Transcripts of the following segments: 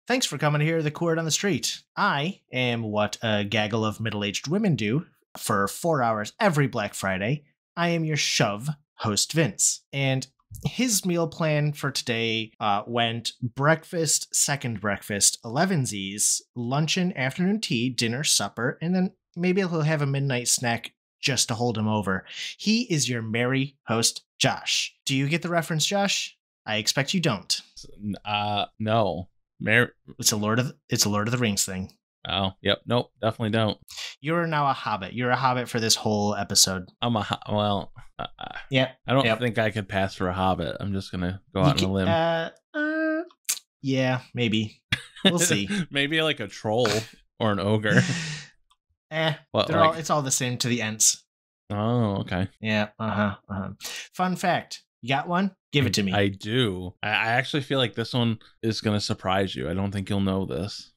Thanks for coming here to the Court on the Street. I am what a gaggle of middle-aged women do for 4 hours every Black Friday. I am your shove host, Vince. And his meal plan for today went breakfast, second breakfast, 11sies, luncheon, afternoon tea, dinner, supper, and then maybe he'll have a midnight snack just to hold him over. He is your merry host, Josh. Do you get the reference, Josh? I expect you don't. No. It's a Lord of the Rings thing. Oh, yep. Nope, definitely don't. You're now a hobbit. You're a hobbit for this whole episode. Yeah. I don't think I could pass for a hobbit. I'm just gonna go out on a limb. Yeah, maybe. We'll see. Maybe like a troll or an ogre. It's all the same to the Ents. Oh, okay. Yeah. Fun fact. You got one? Give it to me. I do. I actually feel like this one is going to surprise you. I don't think you'll know this.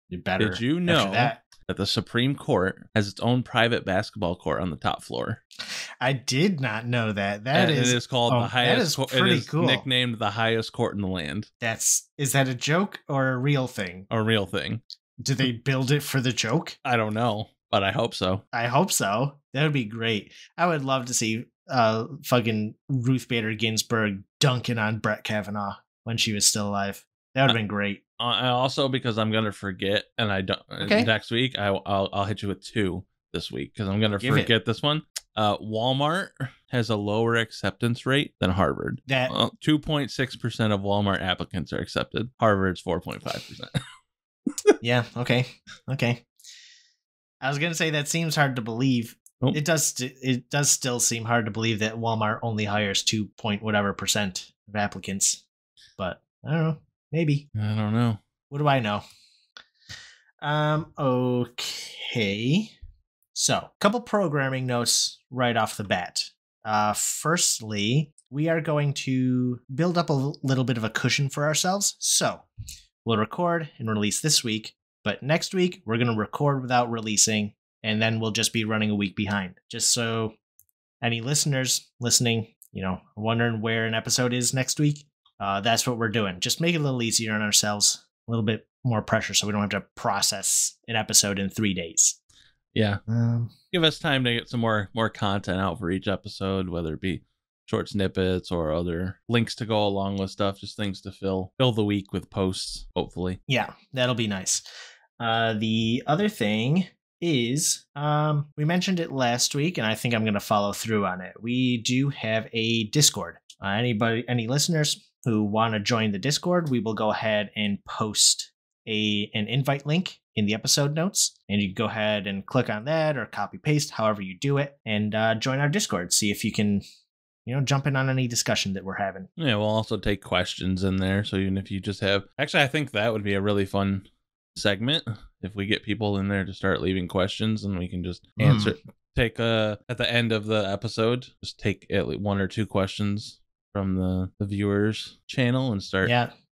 You better. Did you know that the Supreme Court has its own private basketball court on the top floor? I did not know that. It is called the highest. That is pretty cool. Nicknamed the highest court in the land. Is that a joke or a real thing? A real thing. Do they build it for the joke? I don't know, but I hope so. I hope so. That would be great. I would love to see fucking Ruth Bader Ginsburg dunking on Brett Kavanaugh when she was still alive. That would have been great. Also, because I'm gonna forget, and I don't. Okay. Next week, I'll hit you with two this week because I'm gonna forget this one. Walmart has a lower acceptance rate than Harvard. 2.6% of Walmart applicants are accepted. Harvard's 4.5%. Yeah. Okay. I was gonna say that seems hard to believe. Oh. It does still seem hard to believe that Walmart only hires 2% of applicants, but I don't know. Maybe. I don't know. What do I know? Okay. So, a couple programming notes right off the bat. Firstly, we are going to build up a little bit of a cushion for ourselves. So, we'll record and release this week, but next week we're going to record without releasing. And then we'll just be running a week behind. Just so any listeners listening, wondering where an episode is next week, that's what we're doing. Just make it a little easier on ourselves, a little bit more pressure so we don't have to process an episode in 3 days. Yeah. Give us time to get some more content out for each episode, whether it be short snippets or other links to go along with stuff, just things to fill the week with posts, hopefully. Yeah, that'll be nice. The other thing is we mentioned it last week, and I think I'm going to follow through on it. We do have a Discord. Any listeners who want to join the Discord, we will go ahead and post an invite link in the episode notes, and you can go ahead and click on that or copy paste, however you do it, and join our Discord. See if you can jump in on any discussion that we're having. Yeah, we'll also take questions in there, so even if you just have I think that would be a really fun segment if we get people in there to start leaving questions, and we can just answer at the end of the episode, just take at least 1 or 2 questions from the viewers channel and start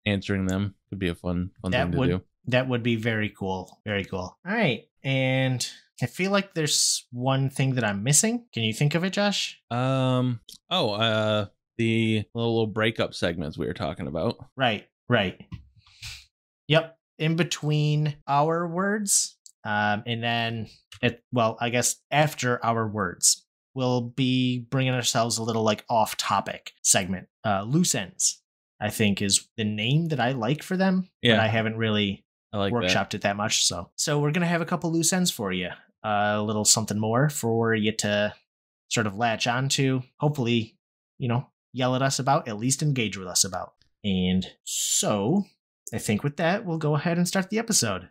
answering them. Could be a fun thing to do. That would be very cool. Very cool. All right. And I feel like there's one thing that I'm missing. Can you think of it, Josh? The little breakup segments we were talking about. Right. Yep. In between our words, and then I guess after our words, we'll be bringing ourselves a little off topic segment. Loose ends, I think, is the name that I like for them. Yeah, but I haven't really workshopped it that much. So we're gonna have a couple loose ends for you, a little something more for you to sort of latch onto. Hopefully, yell at us about, at least engage with us about, and so. I think with that, we'll go ahead and start the episode.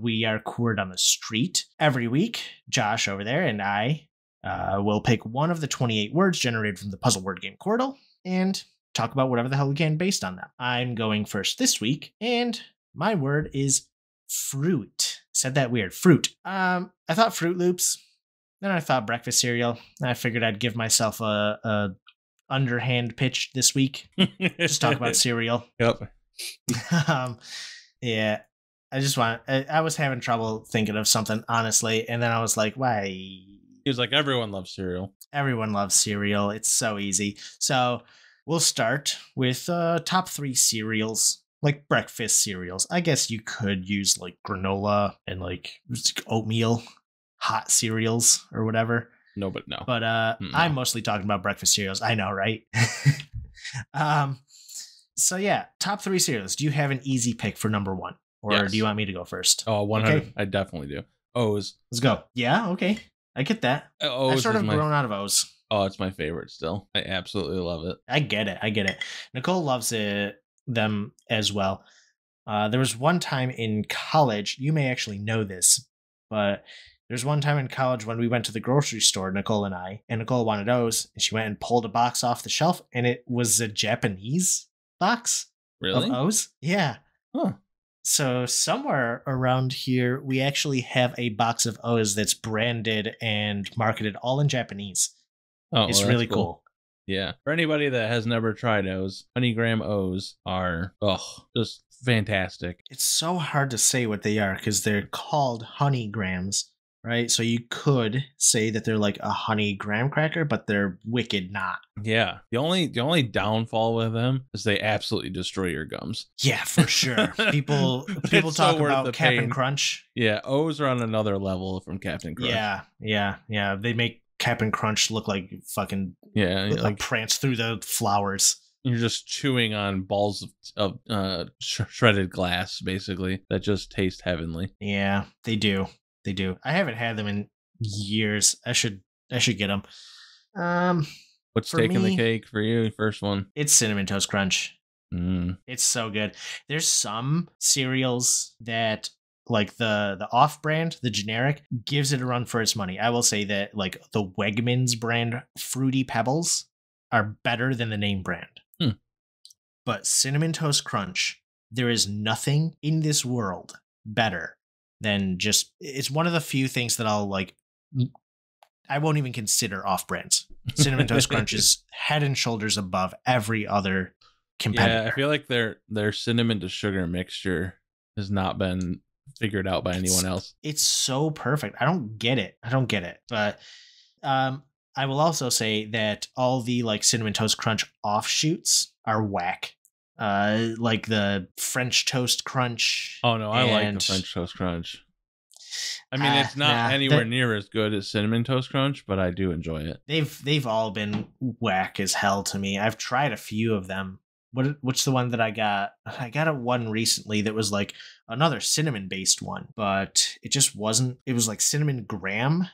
We are Court on the Street. Every week, Josh over there and I will pick one of the 28 words generated from the puzzle word game Quordle and talk about whatever the hell we can based on them. I'm going first this week, and my word is fruit. Said that weird. Fruit. I thought Fruit Loops. Then I thought breakfast cereal. I figured I'd give myself a underhand pitch this week. Just talk about cereal. Yep. Yeah, I was having trouble thinking of something, honestly, and then I was like, why? He was like, everyone loves cereal. Everyone loves cereal. It's so easy. So we'll start with top 3 cereals like breakfast cereals. I guess you could use like granola and like oatmeal, hot cereals or whatever. No, but no. But No. I'm mostly talking about breakfast cereals. I know, right? So yeah, top 3 cereals. Do you have an easy pick for number 1, or Yes. do you want me to go first? Oh, 100. Okay. I definitely do. O's. Let's go. Yeah, okay. I get that. O's I've sort is of grown out of O's. Oh, it's my favorite still. I absolutely love it. I get it. Nicole loves them as well. There was one time in college, you may actually know this, but there's one time in college when we went to the grocery store, Nicole and I, and Nicole wanted O's, and she went and pulled a box off the shelf, and it was a Japanese box Really? of O's. Yeah. Huh. So somewhere around here, we actually have a box of O's that's branded and marketed all in Japanese. Oh, It's well, really that's cool. Yeah. For anybody that has never tried O's, Honeygram O's are just fantastic. It's so hard to say what they are because they're called honeygrams, right? So you could say that they're like a honey graham cracker, but they're wicked not. Yeah. The only downfall with them is they absolutely destroy your gums. Yeah, for sure. People It's so talk worth about the Cap'n pain. Crunch. Yeah, O's are on another level from Captain Crunch. Yeah. They make Cap'n Crunch look like fucking Yeah, like prance through the flowers. you're just chewing on balls of shredded glass, basically, that just taste heavenly. Yeah, they do. I haven't had them in years. I should get them. What's For taking me- the cake for you? First one. It's Cinnamon Toast Crunch. Mm. It's so good. There's some cereals that like the off-brand, the generic, gives it a run for its money. I will say that like the Wegmans brand Fruity Pebbles are better than the name brand. But Cinnamon Toast Crunch, there is nothing in this world better than just it's one of the few things that I won't even consider off-brands. Cinnamon Toast Crunch is head and shoulders above every other competitor. Yeah, I feel like their cinnamon to sugar mixture has not been figured out by anyone else. It's so perfect. I don't get it. But I will also say that all the like Cinnamon Toast Crunch offshoots are whack. Like the French Toast Crunch. Oh no, I like the and- French Toast Crunch. I mean, it's not anywhere near as good as Cinnamon Toast Crunch, but I do enjoy it. They've all been whack as hell to me. I've tried a few of them. What's the one that I got? I got a one recently that was like another cinnamon based one, but it just wasn't. It was like cinnamon graham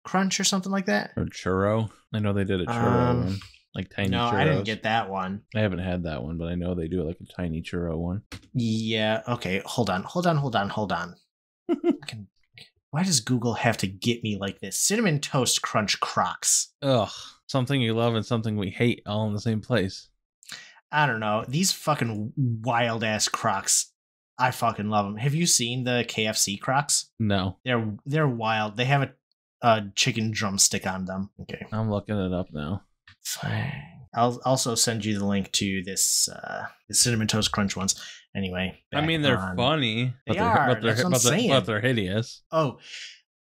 crunch or something like that. Or churro. I know they did a churro one, like tiny No, churros. I didn't get that one. I haven't had that one, but I know they do like a tiny churro one. Yeah. Okay. Hold on. Why does Google have to get me like this? Cinnamon Toast Crunch Crocs. Ugh, something you love and something we hate all in the same place. I don't know. These fucking wild ass Crocs. I fucking love them. Have you seen the KFC Crocs? No, They're wild. They have a chicken drumstick on them. Okay. I'm looking it up now. Fine. I'll also send you the link to this the Cinnamon Toast Crunch ones. Anyway, I mean, they're funny. They are. That's what I'm saying. But they're hideous. Oh,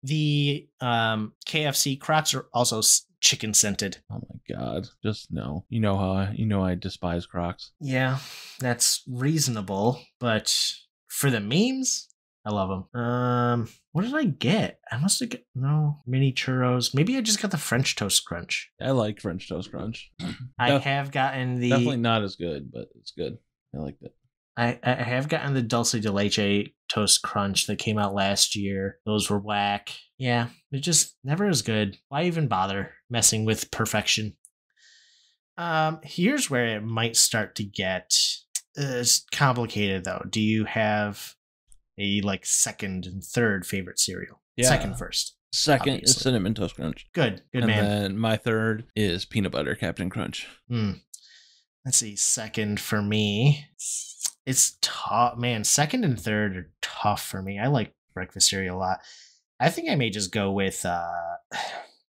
the KFC Crocs are also chicken scented. Oh my god! Just no. You know how I despise Crocs. Yeah, that's reasonable, but for the memes, I love them. What did I get? I must have got mini churros. Maybe I just got the French Toast Crunch. I like French Toast Crunch. I have gotten the Definitely not as good, but it's good. I liked it. I have gotten the Dulce de Leche Toast Crunch that came out last year. Those were whack. Yeah, they're just never as good. Why even bother messing with perfection? Here's where it might start to get complicated, though. Do you have a like second and third favorite cereal? Yeah. Second first. Second Obviously. is Cinnamon Toast Crunch. Good and man. then my third is Peanut Butter Captain Crunch. Let's see. Second for me. It's tough, man. Second and third are tough for me. I like breakfast cereal a lot. I think I may just go with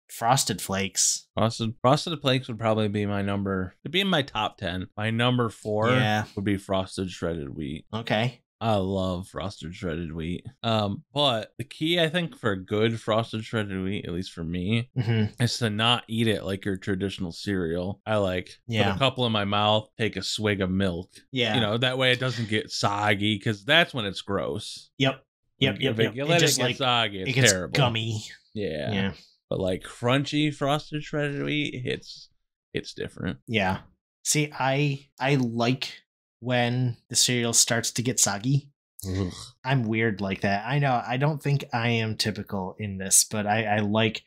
Frosted Flakes. Frosted Flakes would probably be my number. It'd be in my top 10. My number 4 Yeah. would be Frosted Shredded Wheat. Okay. I love frosted shredded wheat. But the key, I think, for good frosted shredded wheat, at least for me, is to not eat it like your traditional cereal. I like put a couple in my mouth, take a swig of milk. Yeah. That way it doesn't get soggy, because that's when it's gross. Yep. If you let it get soggy, it's terrible. Gummy. Yeah. But like crunchy frosted shredded wheat, it's different. Yeah. See, I like when the cereal starts to get soggy. Ugh. I'm weird like that. I know. I don't think I am typical in this, but I like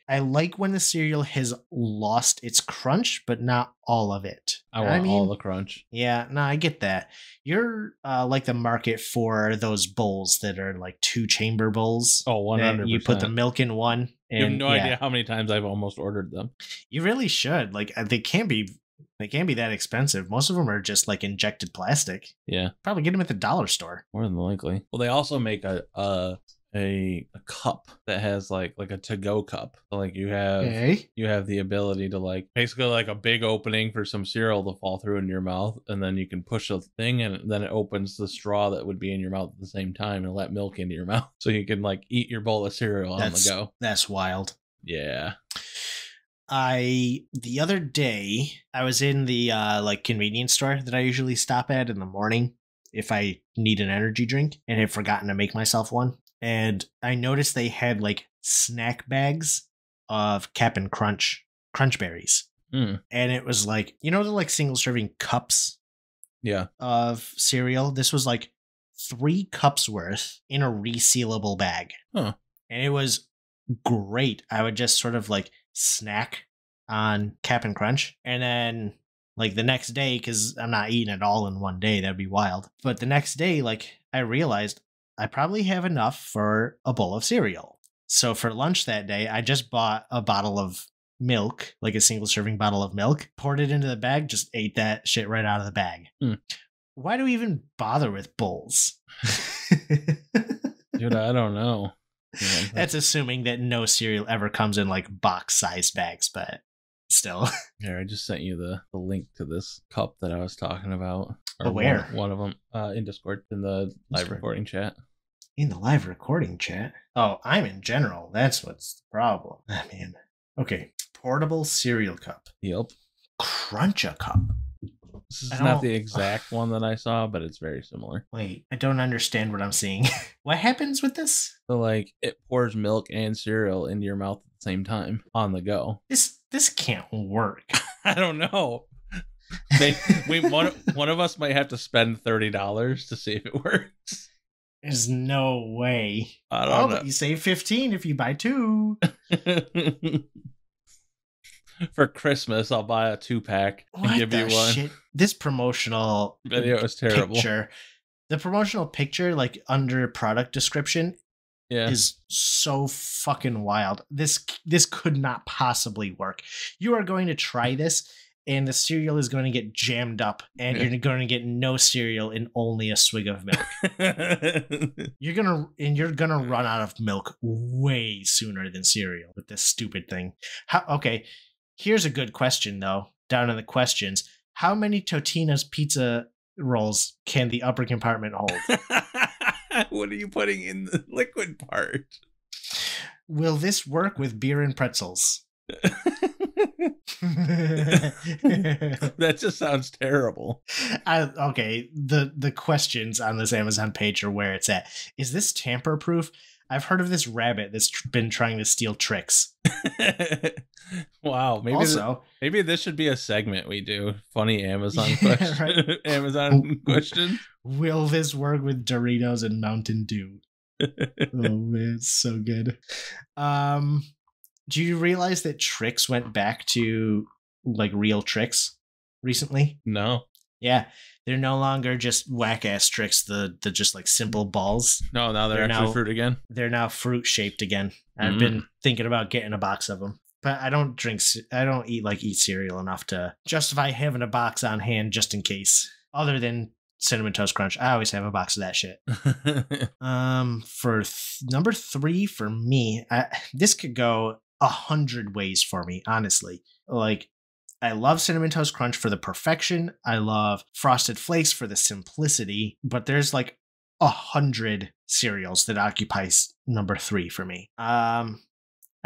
when the cereal has lost its crunch, but not all of it. I want all the crunch. Yeah, no, I get that. You're like the market for those bowls that are like 2-chamber bowls. Oh, 100%. You put the milk in one. You have no idea how many times I've almost ordered them. You really should. Like, they can't be that expensive. Most of them are just like injected plastic. Yeah. Probably get them at the dollar store. More than likely. Well, they also make a cup that has like a to-go cup. So like you have the ability to like basically like a big opening for some cereal to fall through into your mouth, and then you can push a thing and then it opens the straw that would be in your mouth at the same time and let milk into your mouth. So you can like eat your bowl of cereal on the go. That's wild. Yeah. The other day I was in the like convenience store that I usually stop at in the morning if I need an energy drink, and had forgotten to make myself one. And I noticed they had like snack bags of Cap'n Crunch berries. And it was like, the like single serving cups of cereal. This was like 3 cups worth in a resealable bag. And it was great. I would just sort of like snack on Cap'n Crunch, and then like the next day, because I'm not eating it all in one day, that'd be wild. But the next day, like I realized I probably have enough for a bowl of cereal. So for lunch that day, I just bought a bottle of milk, like a single serving bottle of milk, poured it into the bag, just ate that shit right out of the bag. Why do we even bother with bowls? Dude, I don't know. That's assuming that no cereal ever comes in like box-sized bags, but still. Here, I just sent you the link to this cup that I was talking about. Or where? One of them in Discord, in the live recording chat. In the live recording chat? Oh, I'm in general. That's what's the problem. Oh, man. Okay. Portable cereal cup. Yep. Crunch-A Cup. This is not the exact one that I saw, but it's very similar. Wait, I don't understand what I'm seeing. What happens with this? So, like, it pours milk and cereal into your mouth at the same time on the go. This can't work. I don't know. One of us might have to spend $30 to see if it works. There's no way. I don't know. But you save $15 if you buy 2. For Christmas, I'll buy a 2-pack and give you one. Shit? This promotional video is terrible. The promotional picture, like under product description, yeah, is so fucking wild. This could not possibly work. You are going to try this, and the cereal is going to get jammed up, and you're going to get no cereal and only a swig of milk. You're gonna run out of milk way sooner than cereal with this stupid thing. Okay, here's a good question though. Down in the questions, how many Totino's pizza rolls can the upper compartment hold? What are you putting in the liquid part? Will this work with beer and pretzels? That just sounds terrible. Okay, the questions on this Amazon page are where it's at. Is this tamper proof? I've heard of this rabbit that's been trying to steal tricks. Wow, maybe this should be a segment we do. Funny Amazon questions. Right? Amazon questions. Will this work with Doritos and Mountain Dew? Oh man, it's so good. Do you realize that Trix went back to like real Trix recently? No. Yeah, they're no longer just whack ass Trix, the just like simple balls. No, now they're actually fruit again. They're now fruit shaped again. I've been thinking about getting a box of them, but I don't eat cereal enough to justify having a box on hand just in case. Other than Cinnamon Toast Crunch, I always have a box of that shit. For number 3 for me, this could go 100 ways for me, honestly. Like, I love Cinnamon Toast Crunch for the perfection. I love Frosted Flakes for the simplicity. But there's like 100 cereals that occupies number 3 for me. I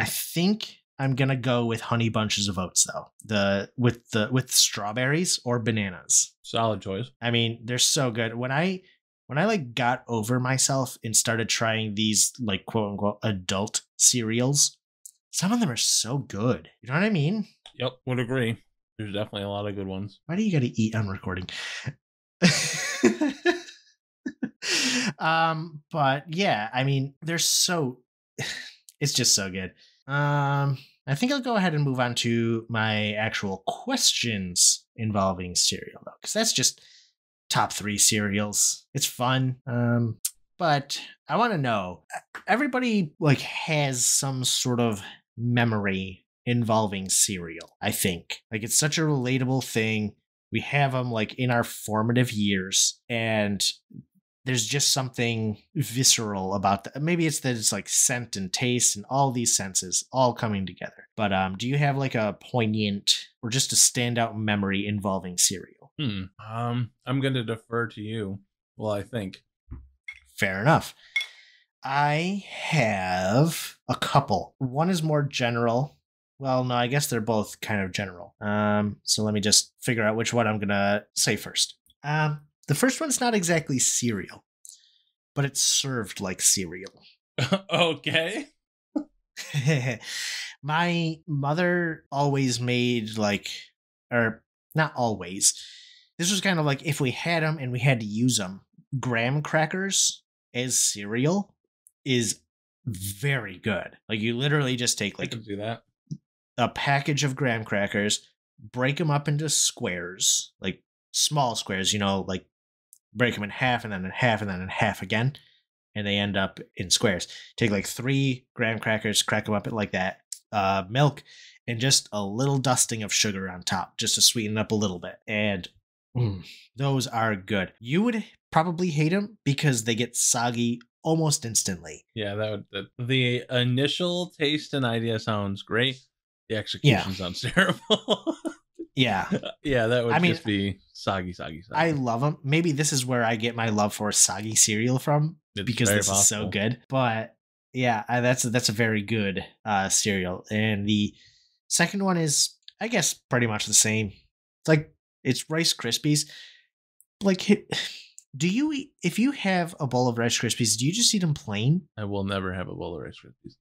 think I'm gonna go with Honey Bunches of Oats though. With strawberries or bananas. Solid choice. I mean, they're so good. When I like got over myself and started trying these like quote unquote adult cereals, some of them are so good. You know what I mean? Yep, would agree. There's definitely a lot of good ones. Why do you gotta eat on recording? But yeah, I mean, they're so it's just so good. I think I'll go ahead and move on to my actual questions involving cereal though, because that's just top 3 cereals. It's fun. But I want to know, everybody like has some sort of memory involving cereal. I think like it's such a relatable thing. We have them like in our formative years, and there's just something visceral about that. Maybe it's that it's like scent and taste and all these senses all coming together. But do you have like a poignant or just a standout memory involving cereal? I'm going to defer to you. Well, I think. Fair enough. I have a couple. One is more general. Well, no, I guess they're both kind of general. So let me just figure out which one I'm going to say first. The first one's not exactly cereal, but it's served like cereal. Okay. My mother always made like, or not always. This was kind of like if we had them and we had to use them. Graham crackers as cereal is very good. Like you literally just take I like can do that. a package of graham crackers, break them up into squares, like small squares, you know, like break them in half and then in half and then in half again, and they end up in squares. Take like 3 graham crackers, crack them up like that, milk, and just a little dusting of sugar on top, just to sweeten it up a little bit. And those are good. You would probably hate them because they get soggy almost instantly. Yeah, the initial taste and idea sounds great. The execution sounds terrible. Yeah. Yeah, that would I mean, just be soggy. I love them. Maybe this is where I get my love for soggy cereal from, because this is so good. But yeah, that's a very good cereal. And the second one is, I guess, pretty much the same. It's like it's Rice Krispies. Like, do you eat, if you have a bowl of Rice Krispies, do you just eat them plain? I will never have a bowl of Rice Krispies.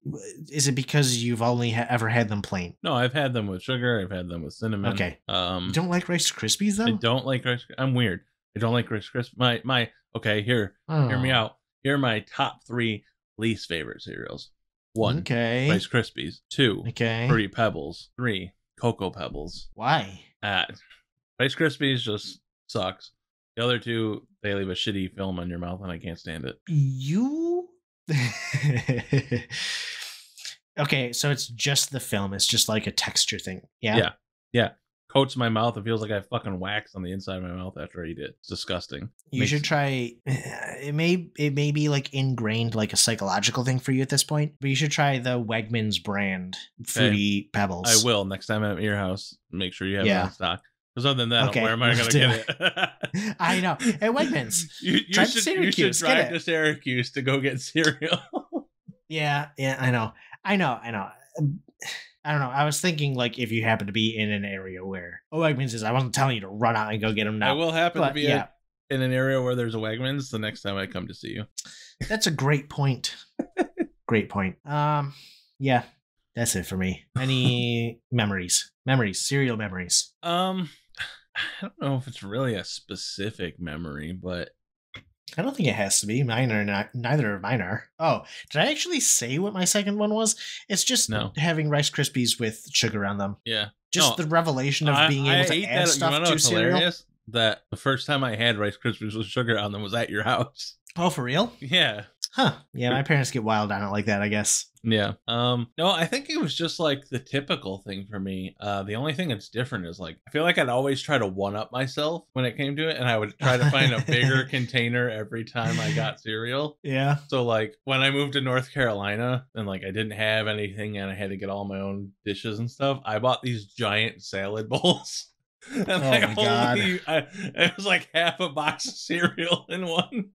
Is it because you've only ever had them plain? No, I've had them with sugar. I've had them with cinnamon. Okay. You don't like Rice Krispies though? I don't like Rice. I'm weird. I don't like Rice Krispies. My okay. Hear me out. Here are my top 3 least favorite cereals. 1, okay, Rice Krispies. 2, okay, Fruity Pebbles. 3, Cocoa Pebbles. Why? Rice Krispies just sucks. The other 2, they leave a shitty film on your mouth, and I can't stand it. You? Okay, so it's just the film. It's just like a texture thing. Yeah? Yeah. Coats my mouth. It feels like I have fucking wax on the inside of my mouth after I eat it. It's disgusting. You should try. It may be like ingrained, like a psychological thing for you at this point, but you should try the Wegmans brand Fruity Pebbles. I will next time I'm at your house. Make sure you have it in stock. Because other than that, where am I going to get it? I know. At Wegmans. You should drive to Syracuse to go get cereal. Yeah, I know. I don't know. I was thinking like if you happen to be in an area where Wegmans is, I wasn't telling you to run out and go get them now. I will happen to be in an area where there's a Wegmans the next time I come to see you. That's a great point. Great point. Yeah, that's it for me. Any memories, cereal memories? I don't know if it's really a specific memory, but I don't think it has to be. Mine are not. Neither of mine are. Oh, did I actually say what my second one was? It's just having Rice Krispies with sugar on them. Yeah. Just the revelation of being able to add stuff to cereal. That the first time I had Rice Krispies with sugar on them was at your house. Oh, for real? Yeah. Huh. Yeah, my parents get wild on it like that, I guess. Yeah. No, I think it was just like the typical thing for me. The only thing that's different is like I feel like I'd always try to one up myself when it came to it, and I would try to find a bigger container every time I got cereal. Yeah. So like when I moved to North Carolina and like I didn't have anything and I had to get all my own dishes and stuff, I bought these giant salad bowls. And Oh my God. it was like half a box of cereal in one.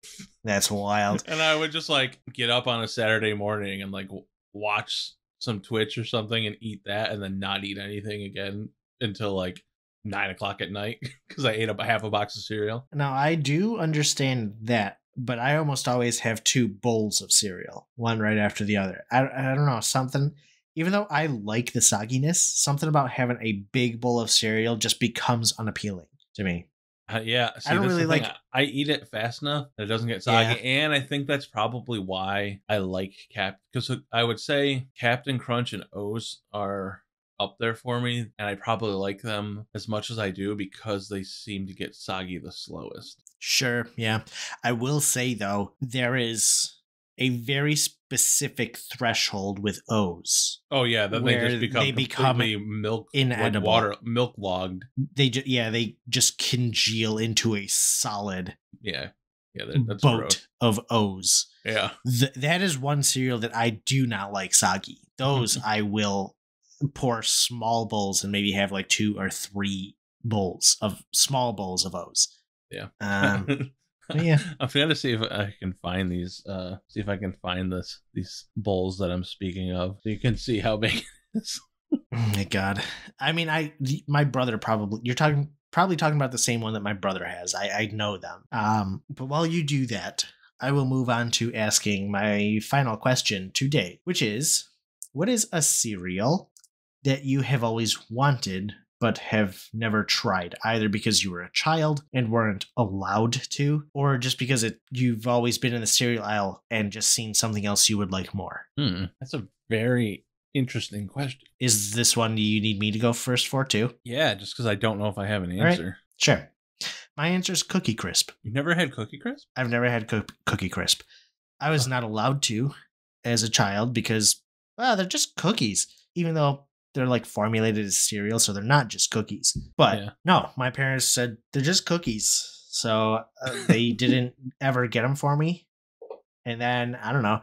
That's wild. And I would just like get up on a Saturday morning and like watch some Twitch or something and eat that, and then not eat anything again until like 9 o'clock at night because I ate up half a box of cereal. Now, I do understand that, but I almost always have two bowls of cereal, one right after the other. I don't know, something, even though I like the sogginess, something about having a big bowl of cereal just becomes unappealing to me. Yeah, see, I don't really like. I eat it fast enough that it doesn't get soggy, and I think that's probably why I like because I would say Captain Crunch and O's are up there for me, and I probably like them as much as I do because they seem to get soggy the slowest. Sure, yeah. I will say though, there is a very specific threshold with O's. Oh yeah, then where they become milk inedible. water milk logged. They just congeal into a solid Yeah, that's boat gross. of O's. Yeah, that is one cereal that I do not like soggy. Those I will pour small bowls and maybe have like 2 or 3 small bowls of O's. Yeah. Yeah. I'm gonna see if I can find these. See if I can find these bowls that I'm speaking of, so you can see how big it is. Oh my God. I mean, my brother probably, you're probably talking about the same one that my brother has. I know them. But while you do that, I will move on to asking my final question today, which is, what is a cereal that you have always wanted but have never tried, either because you were a child and weren't allowed to, or just because you've always been in the cereal aisle and just seen something else you would like more? That's a very interesting question. Is this one you need me to go first for too? Yeah, just because I don't know if I have an answer. Right. Sure. My answer is Cookie Crisp. You've never had Cookie Crisp? I've never had Cookie Crisp. I was not allowed to as a child because, well, they're just cookies, even though they're like formulated as cereal, so they're not just cookies. But no, my parents said they're just cookies, so they didn't ever get them for me. And then I don't know,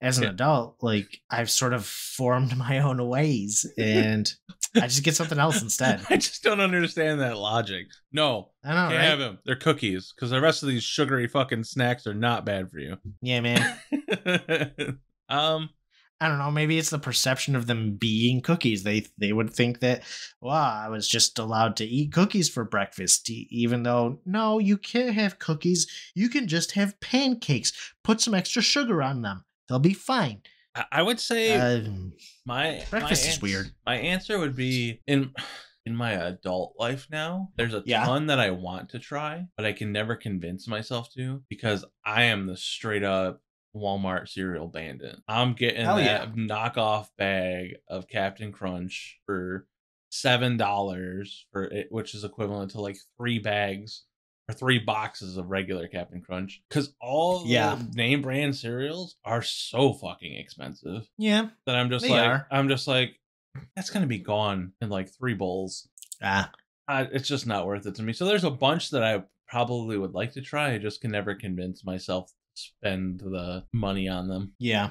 as an adult, like I've sort of formed my own ways, and I just get something else instead. I just don't understand that logic. No, I know, can't right? have them. They're cookies because the rest of these sugary fucking snacks are not bad for you. Yeah, man. I don't know, maybe it's the perception of them being cookies. They would think that, well, I was just allowed to eat cookies for breakfast, even though, no, you can't have cookies. You can just have pancakes. Put some extra sugar on them. They'll be fine. I would say my breakfast is weird. My answer would be in my adult life now, there's a ton that I want to try, but I can never convince myself to because I am the straight up Walmart cereal bandit. I'm getting that knockoff bag of Captain Crunch for $7 for it, which is equivalent to like 3 bags or 3 boxes of regular Captain Crunch. Because all the name brand cereals are so fucking expensive. Yeah, that I'm just like, that's gonna be gone in like 3 bowls. It's just not worth it to me. So there's a bunch that I probably would like to try. I just can never convince myself spend the money on them. Yeah.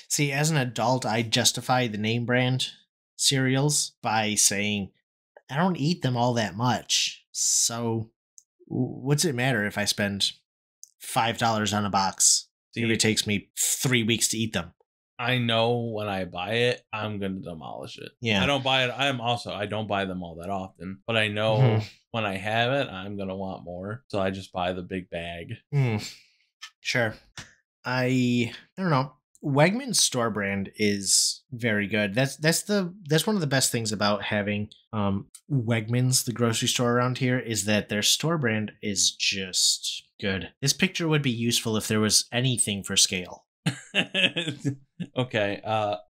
See, as an adult, I justify the name brand cereals by saying I don't eat them all that much. So what's it matter if I spend $5 on a box if it takes me 3 weeks to eat them? I know when I buy it, I'm going to demolish it. Yeah. I don't buy it. I don't buy them all that often, but I know when I have it, I'm going to want more. So I just buy the big bag. Sure. I don't know. Wegmans store brand is very good. That's one of the best things about having Wegmans, the grocery store around here, is that their store brand is just good. This picture would be useful if there was anything for scale. Okay.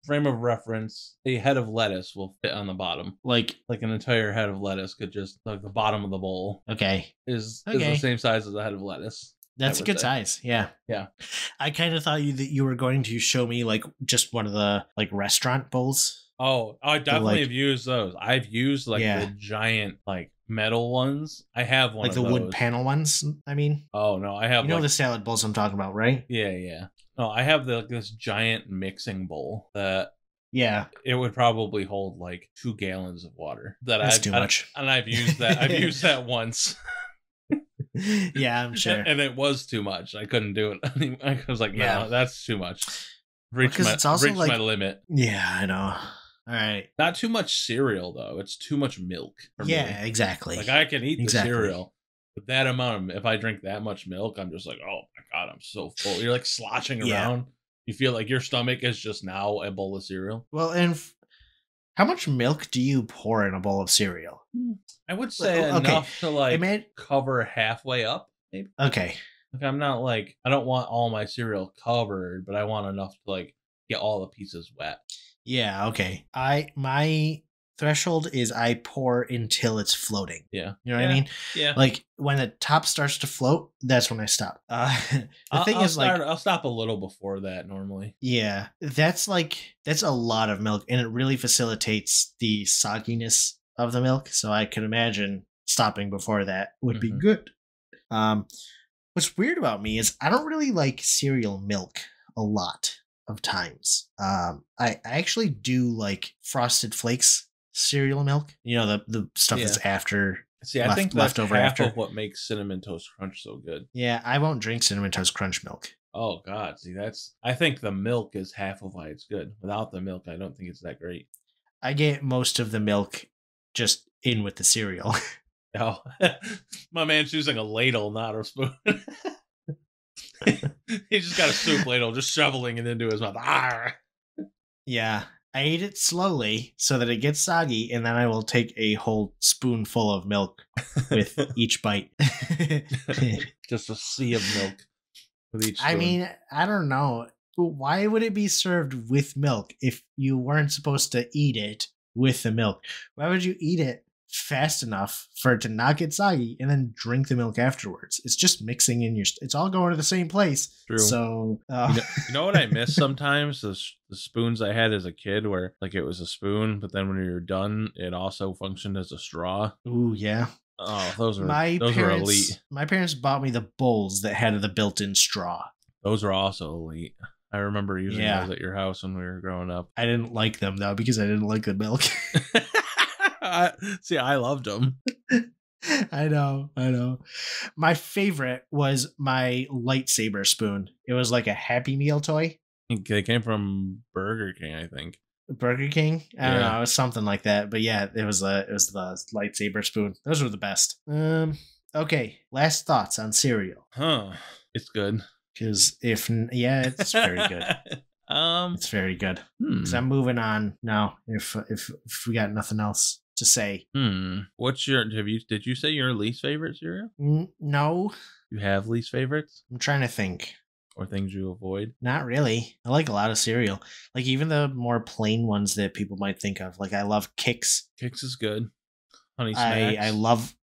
Frame of reference: a head of lettuce will fit on the bottom. Like an entire head of lettuce could just like the bottom of the bowl. Okay. Is the same size as a head of lettuce. That's a good size. Yeah. Yeah. I kind of thought that you were going to show me like just one of the like restaurant bowls. Oh, I definitely have used those. I've used like the giant like metal ones. I have one like of the those. Wood panel ones. I mean, oh no, I have. You know the salad bowls I'm talking about, right? Yeah, yeah. No, I have this giant mixing bowl that Yeah, it would probably hold like 2 gallons of water. that's too much. And I've used that. I've used that once. Yeah, I'm sure. And it was too much. I couldn't do it. I was like, no, Yeah. that's too much. Because it's also Reached like, my limit. yeah, I know. All right. Not too much cereal though. It's too much milk for me. Yeah, exactly. Like I can eat Exactly. the cereal, but that amount of, if I drink that much milk, I'm just like, oh my god, I'm so full. You're like sloshing Yeah. around. You feel like your stomach is just now a bowl of cereal. Well, and how much milk do you pour in a bowl of cereal? I would say Okay. enough to like mean- cover halfway up, maybe. Okay. Like I'm not like, I don't want all my cereal covered, but I want enough to like get all the pieces wet. Yeah, okay. My threshold is I pour until it's floating. Yeah. You know what I mean? Yeah. Like when the top starts to float, that's when I stop. The thing is, I'll stop a little before that normally. yeah, that's a lot of milk, and it really facilitates the sogginess of the milk. So I can imagine stopping before that would be Mhm. good. What's weird about me is I don't really like cereal milk a lot of times. I actually do like Frosted Flakes cereal milk. You know, the stuff that's after. See, I think that's leftover half after. of what makes Cinnamon Toast Crunch so good. Yeah, I won't drink Cinnamon Toast Crunch milk. Oh God, see I think the milk is half of why it's good. Without the milk, I don't think it's that great. I get most of the milk just in with the cereal. Oh, my man's using a ladle, not a spoon. He just got a soup ladle, just shoveling it into his mouth. Arr! Yeah, I eat it slowly so that it gets soggy, and then I will take a whole spoonful of milk with each bite. Just a sea of milk with each spoon. I mean, I don't know. Why would it be served with milk if you weren't supposed to eat it with the milk? Why would you eat it fast enough for it to not get soggy and then drink the milk afterwards? It's just mixing in it's all going to the same place. True. So you know what I miss sometimes? The spoons I had as a kid where like it was a spoon, but then when you're done, it also functioned as a straw. Ooh, yeah. Oh, those were parents, elite. My parents bought me the bowls that had the built-in straw. Those were also elite. I remember using those at your house when we were growing up. I didn't like them though because I didn't like the milk. See, I loved them. I know. My favorite was my lightsaber spoon. It was like a Happy Meal toy. They came from Burger King, I think. Burger King. I don't Yeah. know. It was something like that. But yeah, it was the lightsaber spoon. Those were the best. Okay. Last thoughts on cereal. Huh. It's good. Because it's very good. It's very good. Because I'm moving on now. If we got nothing else to say. What's your did you say your least favorite cereal? No. You have least favorites I'm trying to think. or things you avoid? Not really. I like a lot of cereal. Like even the more plain ones that people might think of. Like I love Kix. Kix is good. Honey Smacks.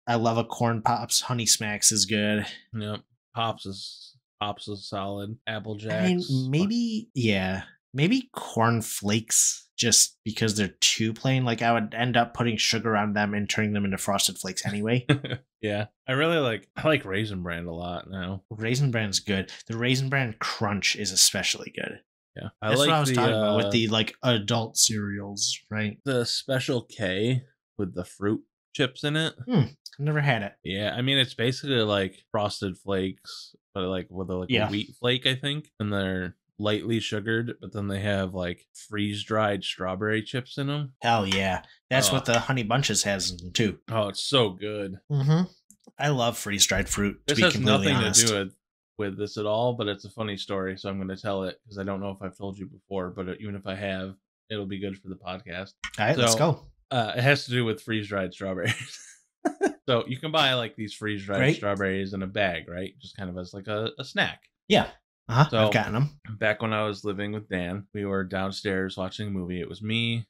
I love a Corn Pops. Honey Smacks is good. Yep. Pops is solid. Apple Jacks. I mean, maybe Corn Flakes, just because they're too plain. Like I would end up putting sugar on them and turning them into Frosted Flakes anyway. Yeah, I like Raisin Bran a lot now. Raisin Bran's good. The Raisin Bran Crunch is especially good. Yeah, That's what I was talking about with the like adult cereals, right? The Special K with the fruit chips in it. I've never had it. Yeah, I mean it's basically like Frosted Flakes, but like with a wheat flake, I think, and they're lightly sugared, but then they have like freeze dried strawberry chips in them. Hell yeah, that's what the Honey Bunches has in them too. Oh, it's so good. I love freeze dried fruit. This has nothing to do with this at all, but it's a funny story, so I'm going to tell it because I don't know if I've told you before, but even if I have, it'll be good for the podcast. All right, let's go. It has to do with freeze dried strawberries. So you can buy like these freeze dried strawberries in a bag, right? Just kind of as like a snack. Yeah. So, I've gotten them. Back when I was living with Dan, we were downstairs watching a movie. It was me,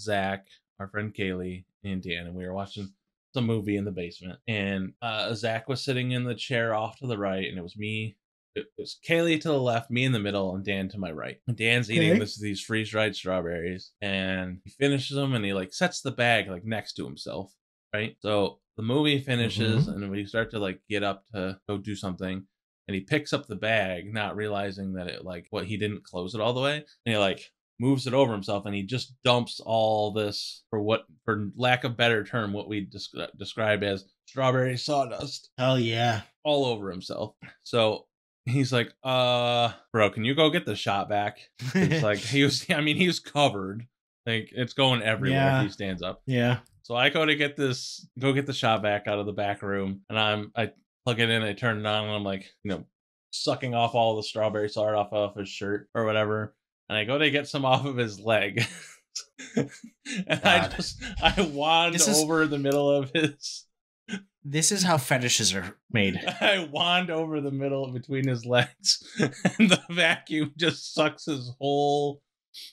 Zach, our friend Kaylee, and Dan, and we were watching some movie in the basement. And Zach was sitting in the chair off to the right, and it was me. It was Kaylee to the left, me in the middle, and Dan to my right. And Dan's eating these freeze dried strawberries, and he finishes them, and he like sets the bag like next to himself, right? So the movie finishes, and we start to like get up to go do something. And he picks up the bag, not realizing that he didn't close it all the way. And he like moves it over himself, and he just dumps all this, for lack of better term, what we describe as strawberry sawdust, Oh yeah. all over himself. So he's like, bro, can you go get the shot back? It's like he was covered. Like it's going everywhere Yeah. if he stands up. Yeah. So I go get the shot back out of the back room, and I plug it in, I turn it on, and I'm like, sucking off all the strawberry sawdust off his shirt or whatever. And I go to get some off of his leg. And God. I wand over the middle of his. This is how fetishes are made. I wand over the middle between his legs, and the vacuum just sucks his whole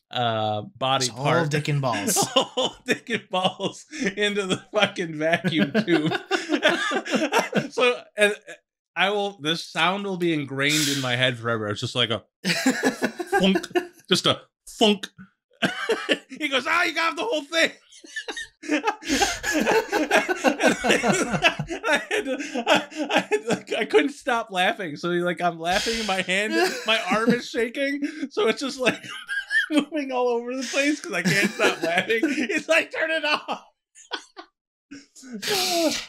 body part, whole dick and balls, whole dick and balls into the fucking vacuum tube. So, and this sound will be ingrained in my head forever. It's just like a funk, just a funk. He goes, you got the whole thing. I couldn't stop laughing. So I'm laughing, my arm is shaking. So it's just like moving all over the place because I can't stop laughing. It's like, turn it off.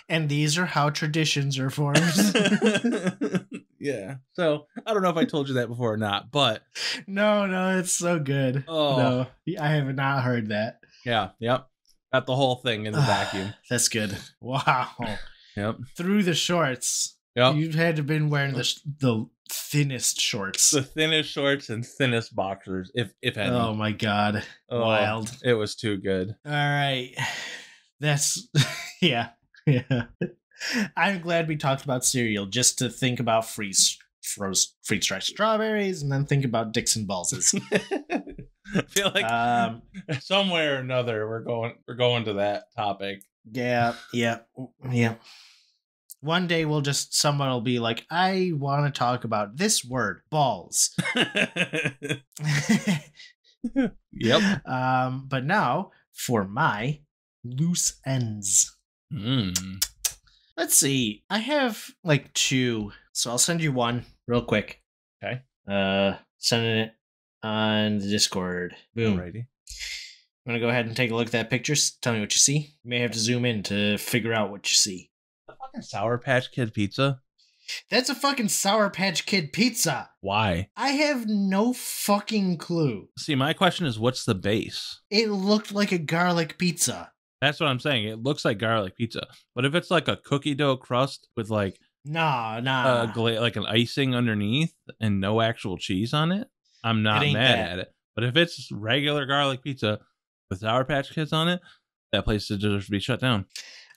And these are how traditions are formed. Yeah. So I don't know if I told you that before or not, but no, it's so good. Oh. No, I have not heard that. Yeah. Yep. Got the whole thing in the vacuum. That's good. Wow. Yep. Through the shorts. Yep. You've had to been wearing the thinnest shorts. The thinnest shorts and thinnest boxers, if any. Oh my God. Wild. It was too good. All right. That's yeah. I'm glad we talked about cereal just to think about freeze-dried strawberries and then think about dicks and ballses. I feel like somewhere or another we're going to that topic. Yeah. One day someone will be like, I want to talk about this word, balls. Yep. But now for my loose ends. Let's see. I have like 2, so I'll send you one real quick. Okay. Sending it on the Discord. Boom. Alrighty. I'm gonna go ahead and take a look at that picture. Tell me what you see. You may have to zoom in to figure out what you see. Fucking Sour Patch Kid pizza. That's a fucking Sour Patch Kid pizza. Why? I have no fucking clue. See, my question is, what's the base? It looked like a garlic pizza. That's what I'm saying. It looks like garlic pizza. But if it's like a cookie dough crust with like nah, like an icing underneath and no actual cheese on it, I'm not mad at it. But if it's regular garlic pizza with Sour Patch Kids on it, that place deserves to be shut down.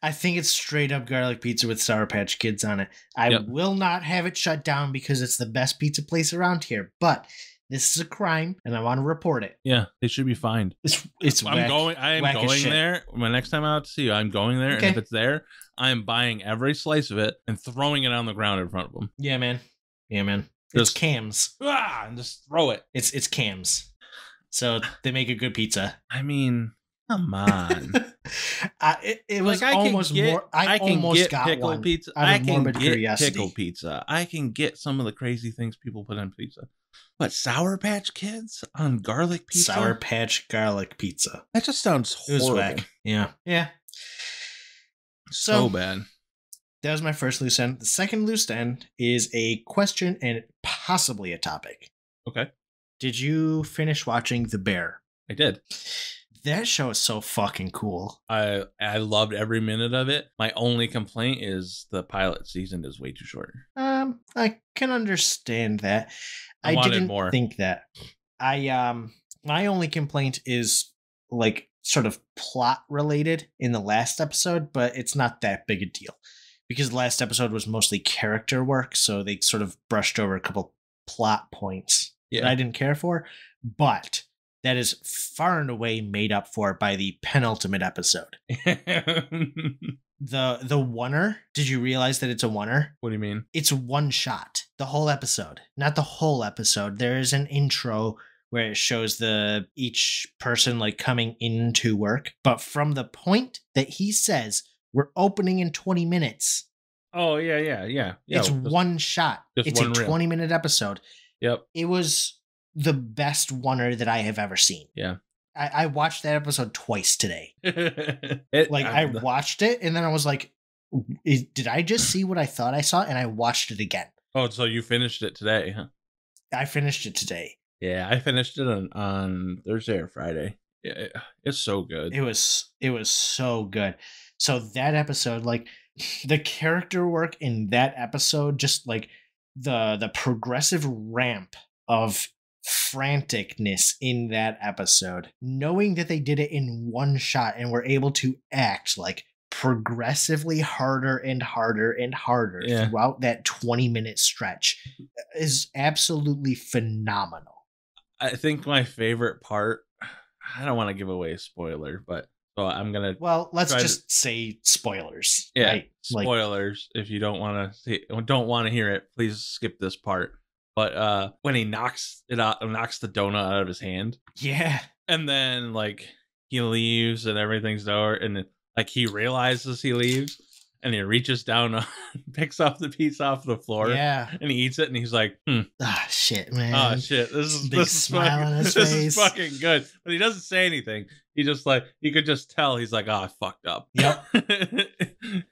I think it's straight up garlic pizza with Sour Patch Kids on it. I will not have it shut down because it's the best pizza place around here. But this is a crime, and I want to report it. Yeah, they should be fined. It's I am going there. My next time out to see you, I'm going there, and if it's there, I'm buying every slice of it and throwing it on the ground in front of them. Yeah, man. It's Cam's. And just throw it. It's Cam's. So they make a good pizza. I mean, come on. It was like almost more. I almost got pickle one. Pizza. I can get pickle pizza. I can get some of the crazy things people put on pizza. What, Sour Patch Kids on garlic pizza? Sour Patch garlic pizza. That just sounds horrible. Whack. Yeah. So bad. That was my first loose end. The second loose end is a question and possibly a topic. Okay. Did you finish watching The Bear? I did. That show is so fucking cool. I loved every minute of it. My only complaint is the pilot season is way too short. I can understand that. I didn't more. think that. My only complaint is like sort of plot related in the last episode, but it's not that big a deal because the last episode was mostly character work, so they sort of brushed over a couple plot points that I didn't care for, but that is far and away made up for by the penultimate episode. The oneer. Did you realize that it's a oneer? What do you mean? It's one shot. The whole episode. Not the whole episode. There is an intro where it shows each person like coming into work. But from the point that he says, we're opening in 20 minutes. Oh, yeah. It's one shot. It's a 20-minute episode. Yep. It was the best oneer that I have ever seen. Yeah. I watched that episode twice today. I I'm watched it and then I was like, did I just see what I thought I saw? And I watched it again. Oh, so you finished it today, huh? I finished it today. Yeah, I finished it on Thursday or Friday. Yeah, it's so good. It was so good. So that episode, like the character work in that episode, just like the progressive ramp of franticness in that episode, knowing that they did it in one shot and were able to act like progressively harder and harder and harder throughout that 20-minute stretch is absolutely phenomenal. I think my favorite part, I don't want to give away a spoiler, but so I'm gonna. Well, let's just say spoilers. Yeah, right? Spoilers. If you don't want to hear it, please skip this part. But when he knocks the donut out of his hand, yeah, and then like he leaves and everything's over, and like he realizes he leaves, and he reaches down, picks up the piece off the floor, and he eats it, and he's like, ah, shit, man, oh shit, this is fucking good. But he doesn't say anything. He just like, you could just tell he's like, oh, I fucked up. Yep.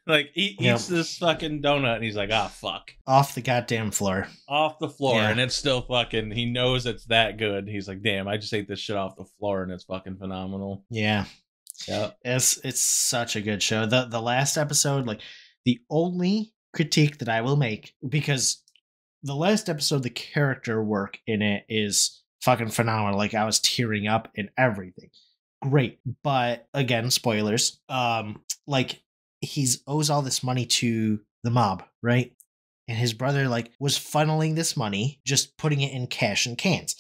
Like he eats this fucking donut and he's like, ah, fuck. Off the goddamn floor. Off the floor, and it's still fucking, he knows it's that good. He's like, damn, I just ate this shit off the floor and it's fucking phenomenal. Yeah. Yeah. It's such a good show. The last episode, like the only critique that I will make, because the last episode, the character work in it is fucking phenomenal. Like I was tearing up and everything. Great. But again, spoilers. Like he's owes all this money to the mob, right? And his brother like was funneling this money, just putting it in cash and cans.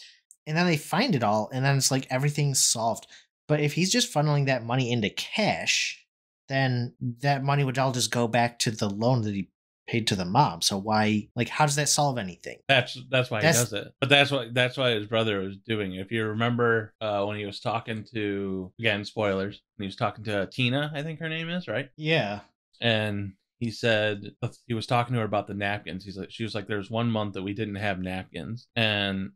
And then they find it all, and then it's like everything's solved. But if he's just funneling that money into cash, then that money would all just go back to the loan that he paid to the mob. So why, like, how does that solve anything? That's why he does it. But that's why his brother was doing it. If you remember when he was talking to, again, spoilers, when he was talking to Tina, I think her name is, right? Yeah. And he said, he was talking to her about the napkins. She was like, there's 1 month that we didn't have napkins. And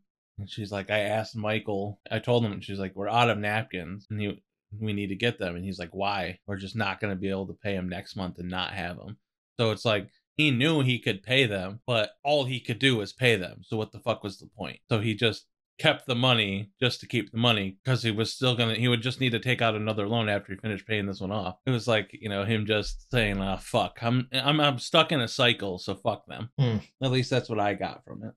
she's like, I asked Michael, I told him, and she's like, we're out of napkins and we need to get them. And he's like, why? We're just not going to be able to pay him next month and not have them. So it's like, he knew he could pay them, but all he could do was pay them. So what the fuck was the point? So he just kept the money just to keep the money, because he would just need to take out another loan after he finished paying this one off. It was like, him just saying, oh, fuck, I'm stuck in a cycle, so fuck them. At least that's what I got from it.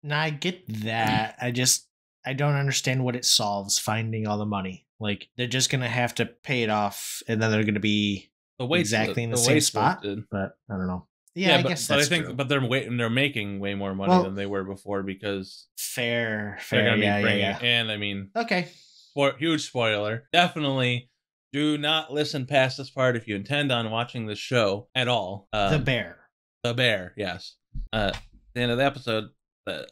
Now I get that. I don't understand what it solves, finding all the money. Like they're just gonna have to pay it off, and then they're gonna be exactly in the same spot. But I don't know. Yeah, I guess that's true. But they're making way more money than they were before, because fair. They're gonna be bringing it. And I mean, okay. Huge spoiler. Definitely do not listen past this part if you intend on watching this show at all. The bear. Yes. At the end of the episode, the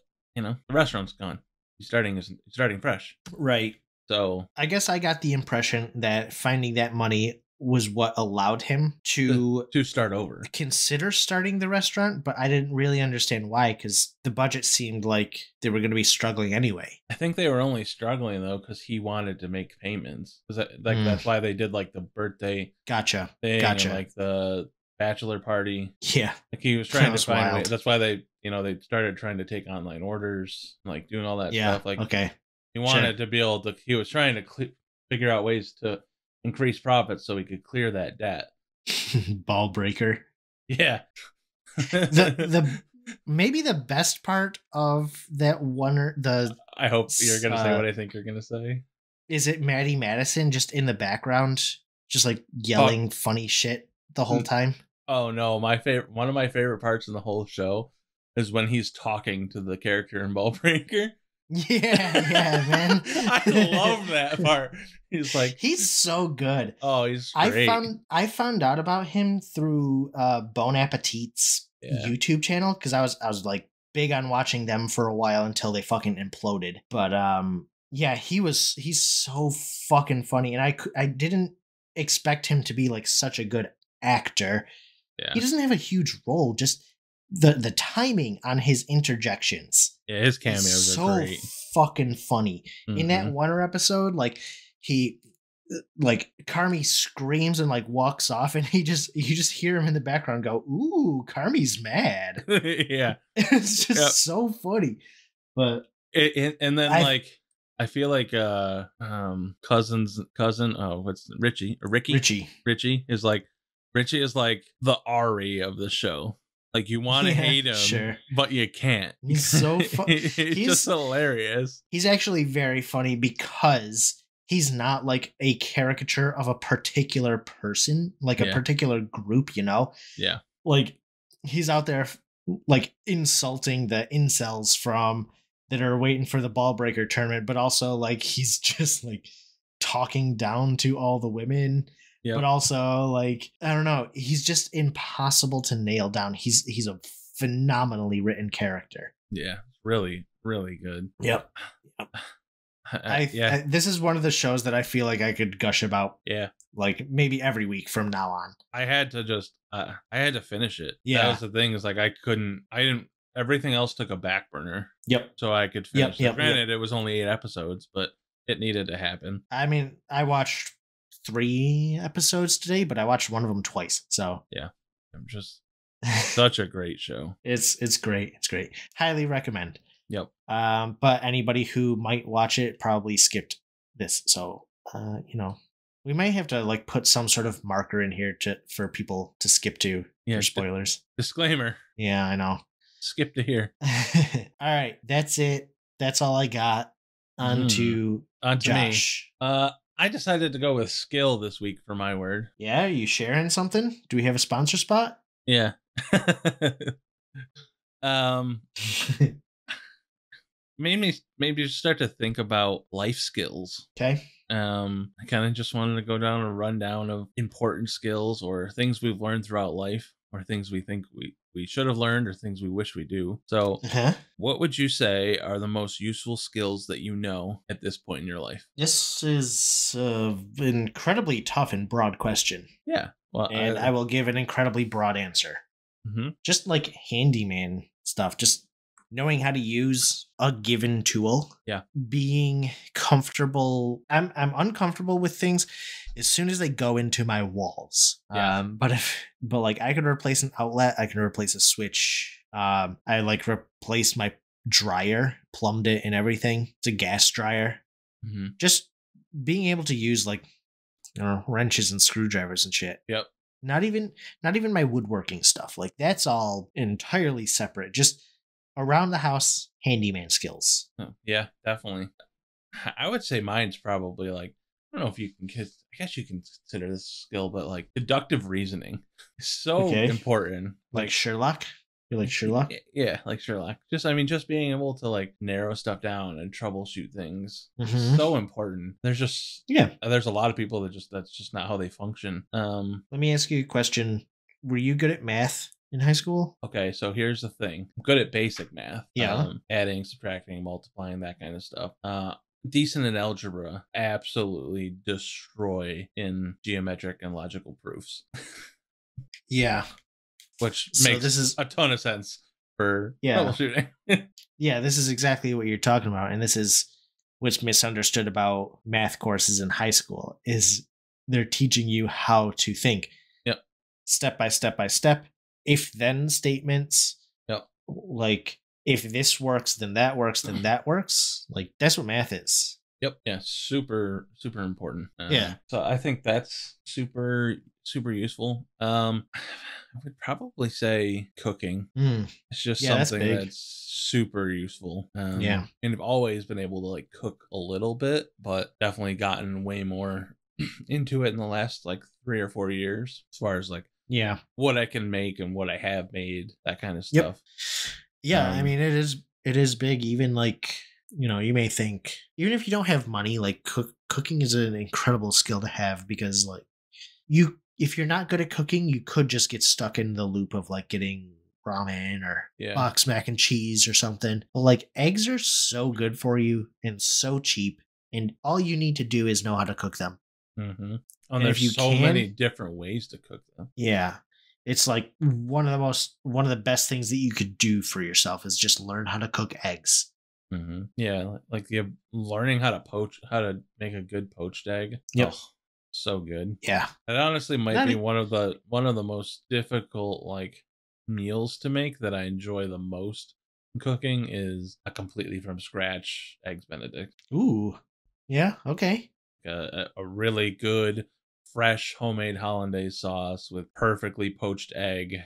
restaurant's gone. He's starting fresh. Right. So I guess I got the impression that finding that money was what allowed him to start over, consider starting the restaurant, but I didn't really understand why, because the budget seemed like they were going to be struggling anyway. I think they were only struggling though because he wanted to make payments. That's why they did like the birthday thing, and, like the bachelor party. Yeah, like he was trying to find a way. That's why they started trying to take online orders, like doing all that stuff. Like he wanted to be able to. He was trying to figure out ways to increase profits so he could clear that debt. Ball breaker. Yeah. the maybe the best part of that one, I hope you're gonna say what I think you're gonna say. Is it Maddie Madison just in the background, just like yelling funny shit the whole time? Oh no, one of my favorite parts in the whole show is when he's talking to the character in Ball Breaker. Yeah, man. I love that part. He's so good. Oh, he's great. I found out about him through Bon Appetit's YouTube channel, because I was like big on watching them for a while until they fucking imploded. But he's so fucking funny, and I didn't expect him to be like such a good actor. Yeah. He doesn't have a huge role, just the timing on his interjections. Yeah, his cameos are great. fucking funny. In that Mhm. one episode, like he like Carmi screams and like walks off, and you just hear him in the background go, "Ooh, Carmi's mad." Yeah. It's Yep. just so funny. But And then I like I feel like cousin what's Richie or Richie. Richie is like the Ari of the show. Like you want to Yeah, hate him, sure. but you can't. He's so It's just hilarious. He's actually very funny because he's not like a caricature of a particular person, like a Yeah. particular group, you know? Yeah. Like he's out there like insulting the incels from that are waiting for the ball breaker tournament, but also like he's just like talking down to all the women. Yep. But also like I don't know, he's just impossible to nail down. He's a phenomenally written character. Yeah. Really, really good. Yep. Yeah. This is one of the shows that I feel like I could gush about Yeah. like maybe every week from now on. I had to just I had to finish it. Yeah. That was the thing, is like I didn't everything else took a back burner. Yep. So I could finish. Yep. Granted, it was only 8 episodes, but it needed to happen. I mean, I watched 3 episodes today, but I watched one of them twice. So I'm just such a great show. it's great. It's great. Highly recommend. Yep. But anybody who might watch it probably skipped this. So you know, we might have to like put some sort of marker in here for people to skip to for spoilers. Disclaimer. Yeah, I know. Skip to here. All right, that's it. That's all I got. On to Josh. Me. I decided to go with skill this week for my word. Yeah, are you sharing something? Do we have a sponsor spot? Yeah. Maybe start to think about life skills. Okay. I kind of just wanted to go down a rundown of important skills or things we've learned throughout life, or things we think we should have learned, or things we wish we do. So what would you say are the most useful skills that you know at this point in your life? This is an incredibly tough and broad question. Yeah. Well, and I will give an incredibly broad answer. Mm-hmm. Just like handyman stuff, just knowing how to use a given tool. Yeah. Being comfortable. I'm uncomfortable with things as soon as they go into my walls. Yeah. But like I could replace an outlet, I can replace a switch. I like replaced my dryer, plumbed it and everything. It's a gas dryer. Mm-hmm. Just being able to use like wrenches and screwdrivers and shit. Yep. Not even my woodworking stuff. Like that's all entirely separate. Just around the house, handyman skills. Oh, yeah, definitely. I would say mine's probably like, I don't know if you can, I guess you can consider this a skill, but like deductive reasoning is so important. Like Sherlock? You're like Sherlock? Yeah, like Sherlock. Just being able to like narrow stuff down and troubleshoot things. Mm-hmm. So important. There's a lot of people that's just not how they function. Let me ask you a question. Were you good at math in high school? Okay, so here's the thing. I'm good at basic math. Yeah. Adding, subtracting, multiplying, that kind of stuff. Decent in algebra. Absolutely destroy in geometric and logical proofs. Yeah. Which makes a ton of sense for troubleshooting. Yeah, this is exactly what you're talking about. And this is what's misunderstood about math courses in high school is they're teaching you how to think. Yep. Step by step by step. If then statements. Yep. Like if this works, then that works, then that works. Like that's what math is. Yep. Yeah. Super, super important. Yeah. So I think that's super, super useful. I would probably say cooking. It's just something that's super useful. And I've always been able to like cook a little bit, but definitely gotten way more into it in the last like 3 or 4 years, as far as like what I can make and what I have made, that kind of stuff. Yeah, I mean it is big. Even like, you know, you may think even if you don't have money, like cooking is an incredible skill to have, because like if you're not good at cooking, you could just get stuck in the loop of like getting ramen or box mac and cheese or something. But like eggs are so good for you and so cheap, and all you need to do is know how to cook them. Mm-hmm. And there's so many different ways to cook them. Yeah. It's like one of the best things that you could do for yourself is just learn how to cook eggs. Yeah, like the learning how to poach, how to make a good poached egg. Yep. Oh, so good. Yeah. It honestly might Not be e- one of the most difficult like meals to make that I enjoy the most in cooking is a completely from scratch eggs Benedict. Ooh. Yeah. Okay. A really good fresh homemade hollandaise sauce with perfectly poached egg.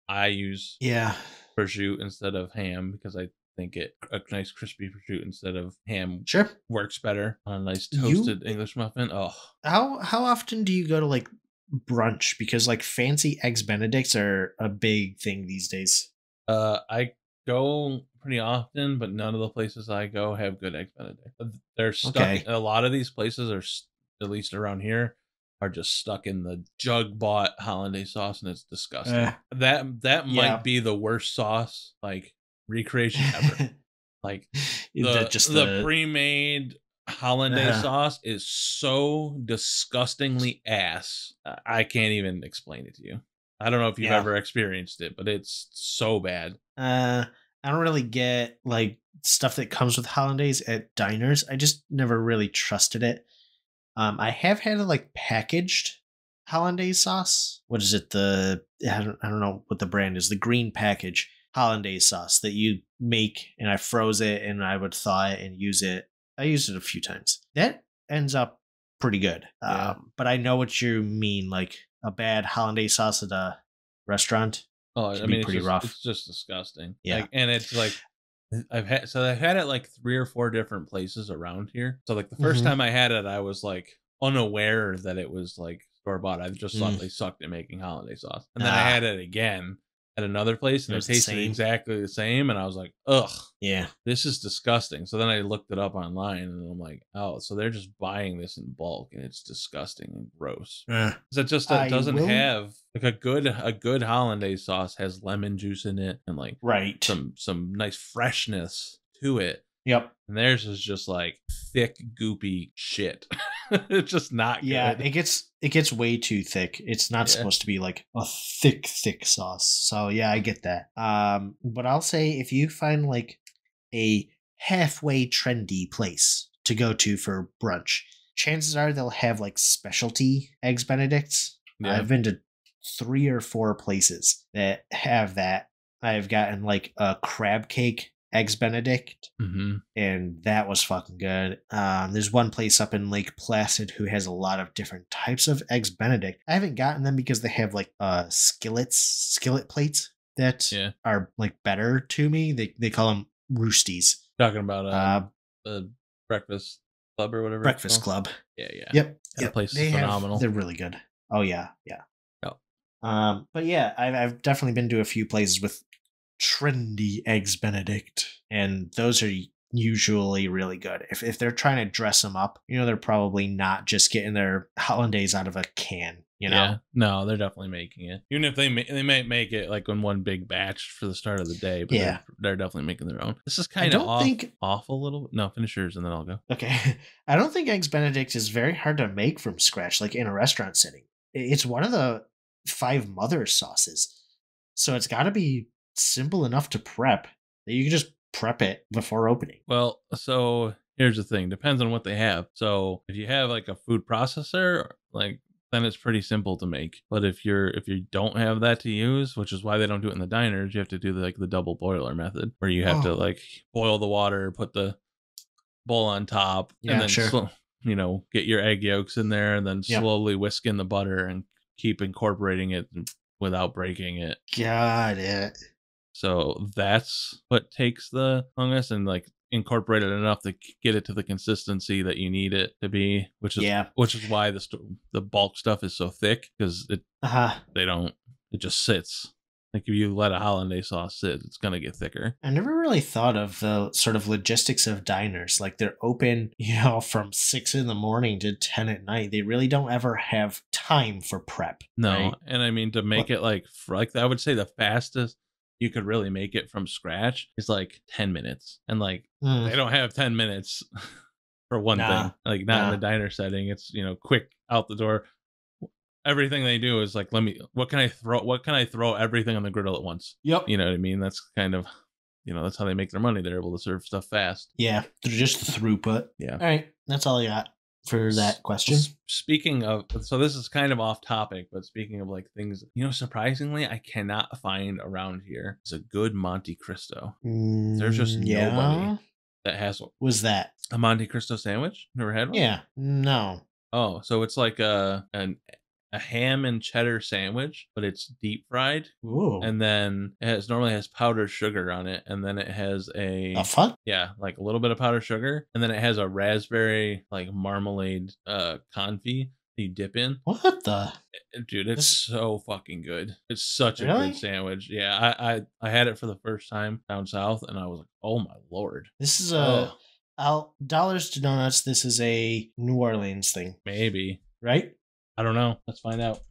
I use Yeah. prosciutto instead of ham because I think a nice crispy prosciutto instead of ham Sure. works better on a nice You toasted English muffin. Oh, how often do you go to like brunch? Because like fancy eggs Benedicts are a big thing these days. I go pretty often, but none of the places I go have good eggs Benedict. They're stuck. Okay. A lot of these places are, at least around here, are just stuck in the jug bought hollandaise sauce, and it's disgusting. Uh, That might yeah. be the worst sauce like recreation ever. Like That just the the pre-made hollandaise uh, sauce is so disgustingly ass. I can't even explain it to you. I don't know if you've yeah. ever experienced it, but it's so bad. I don't really get like stuff that comes with hollandaise at diners. I just never really trusted it. I have had a like packaged hollandaise sauce. What is it? I don't know what the brand is. The green package hollandaise sauce that you make, and I froze it, and I would thaw it and use it. I used it a few times. That ends up pretty good. Yeah. But I know what you mean. Like a bad hollandaise sauce at a restaurant Oh, can I be mean, pretty rough. it's just disgusting. Yeah. Like, and it's like I've had it like 3 or 4 different places around here. So like the first Hmm. time I had it, I was like unaware that it was like store bought. I just thought Mm. they sucked at making holiday sauce. And then I Ah, had it again at another place, it and it was the tasted same. exactly the same. And I was like, ugh, Yeah. this is disgusting. So then I looked it up online, and I'm like, oh, so they're just buying this in bulk, and it's disgusting and gross. Uh, 'Cause it just I doesn't will. have like a good hollandaise sauce has lemon juice in it and like Right. some nice freshness to it. Yep. And theirs is just like thick, goopy shit. It's just not Yeah, good. it gets way too thick. It's not Yeah. supposed to be like a thick sauce. So yeah, I get that. But I'll say if you find like a halfway trendy place to go to for brunch, chances are they'll have like specialty eggs Benedicts. Yeah. I've been to 3 or 4 places that have that. I've gotten like a crab cake eggs Benedict, Mm-hmm. and that was fucking good. There's one place up in Lake Placid who has a lot of different types of eggs Benedict. I haven't gotten them because they have like skillet plates that Yeah. are like better to me. They call them roosties. Talking about Uh, the breakfast club or whatever. it's Breakfast called. Club. Yeah, yeah. Yep. That Yep. place is phenomenal. They're really good. Oh yeah, yeah. Oh. But yeah, I've definitely been to a few places with trendy eggs Benedict, and those are usually really good. If they're trying to dress them up, they're probably not just getting their hollandaise out of a can. Yeah, no, they're definitely making it. Even if they might make it like in one big batch for the start of the day, but Yeah. they're definitely making their own. This is I kind of don't think. off a little. No, finish yours and then I'll go. Okay, I don't think eggs Benedict is very hard to make from scratch, like in a restaurant setting. It's one of the 5 mother sauces, so it's got to be simple enough to prep that you can just prep it before opening. Well, so here's the thing. Depends on what they have. So if you have like a food processor, like then it's pretty simple to make. But if you don't have that to use, which is why they don't do it in the diners, you have to do the double boiler method, where you have to Oh. like boil the water, put the bowl on top, Yeah, and then sure. get your egg yolks in there, and then Yep. slowly whisk in the butter and keep incorporating it without breaking it. Got it. So that's what takes the longest, and like incorporate it enough to get it to the consistency that you need it to be, which is why the bulk stuff is so thick, because Uh-huh. it just sits. Like if you let a hollandaise sauce sit, it's gonna get thicker. I never really thought of the sort of logistics of diners. Like they're open, from 6 in the morning to 10 at night. They really don't ever have time for prep. No, right? and I mean to make it like I would say the fastest you could really make it from scratch is like 10 minutes, and like Mm, they don't have 10 minutes for one Nah, thing. Like not in nah. a diner setting. It's quick out the door. Everything they do is like, what can I throw everything on the griddle at once? Yep. You know what I mean? That's kind of that's how they make their money. They're able to serve stuff fast. Yeah, they're just the throughput. Yeah. All right, that's all I got for that question. Speaking of, so this is kind of off topic, but speaking of like things, surprisingly, I cannot find around here is a good Monte Cristo. There's just nobody that has one. Was that a Monte Cristo sandwich? Never had one? Yeah, no. Oh, so it's like a ham and cheddar sandwich, but it's deep fried. Ooh. And then it normally has powdered sugar on it, and then it has a fuck? Yeah, like a little bit of powdered sugar, and then it has a raspberry like marmalade confit that you dip in. What the? Dude, it's so fucking good. It's such a good sandwich. Yeah, I had it for the first time down south, and I was like, oh my lord. This is dollars to donuts. This is a New Orleans thing. Maybe. Right? I don't know. Let's find out.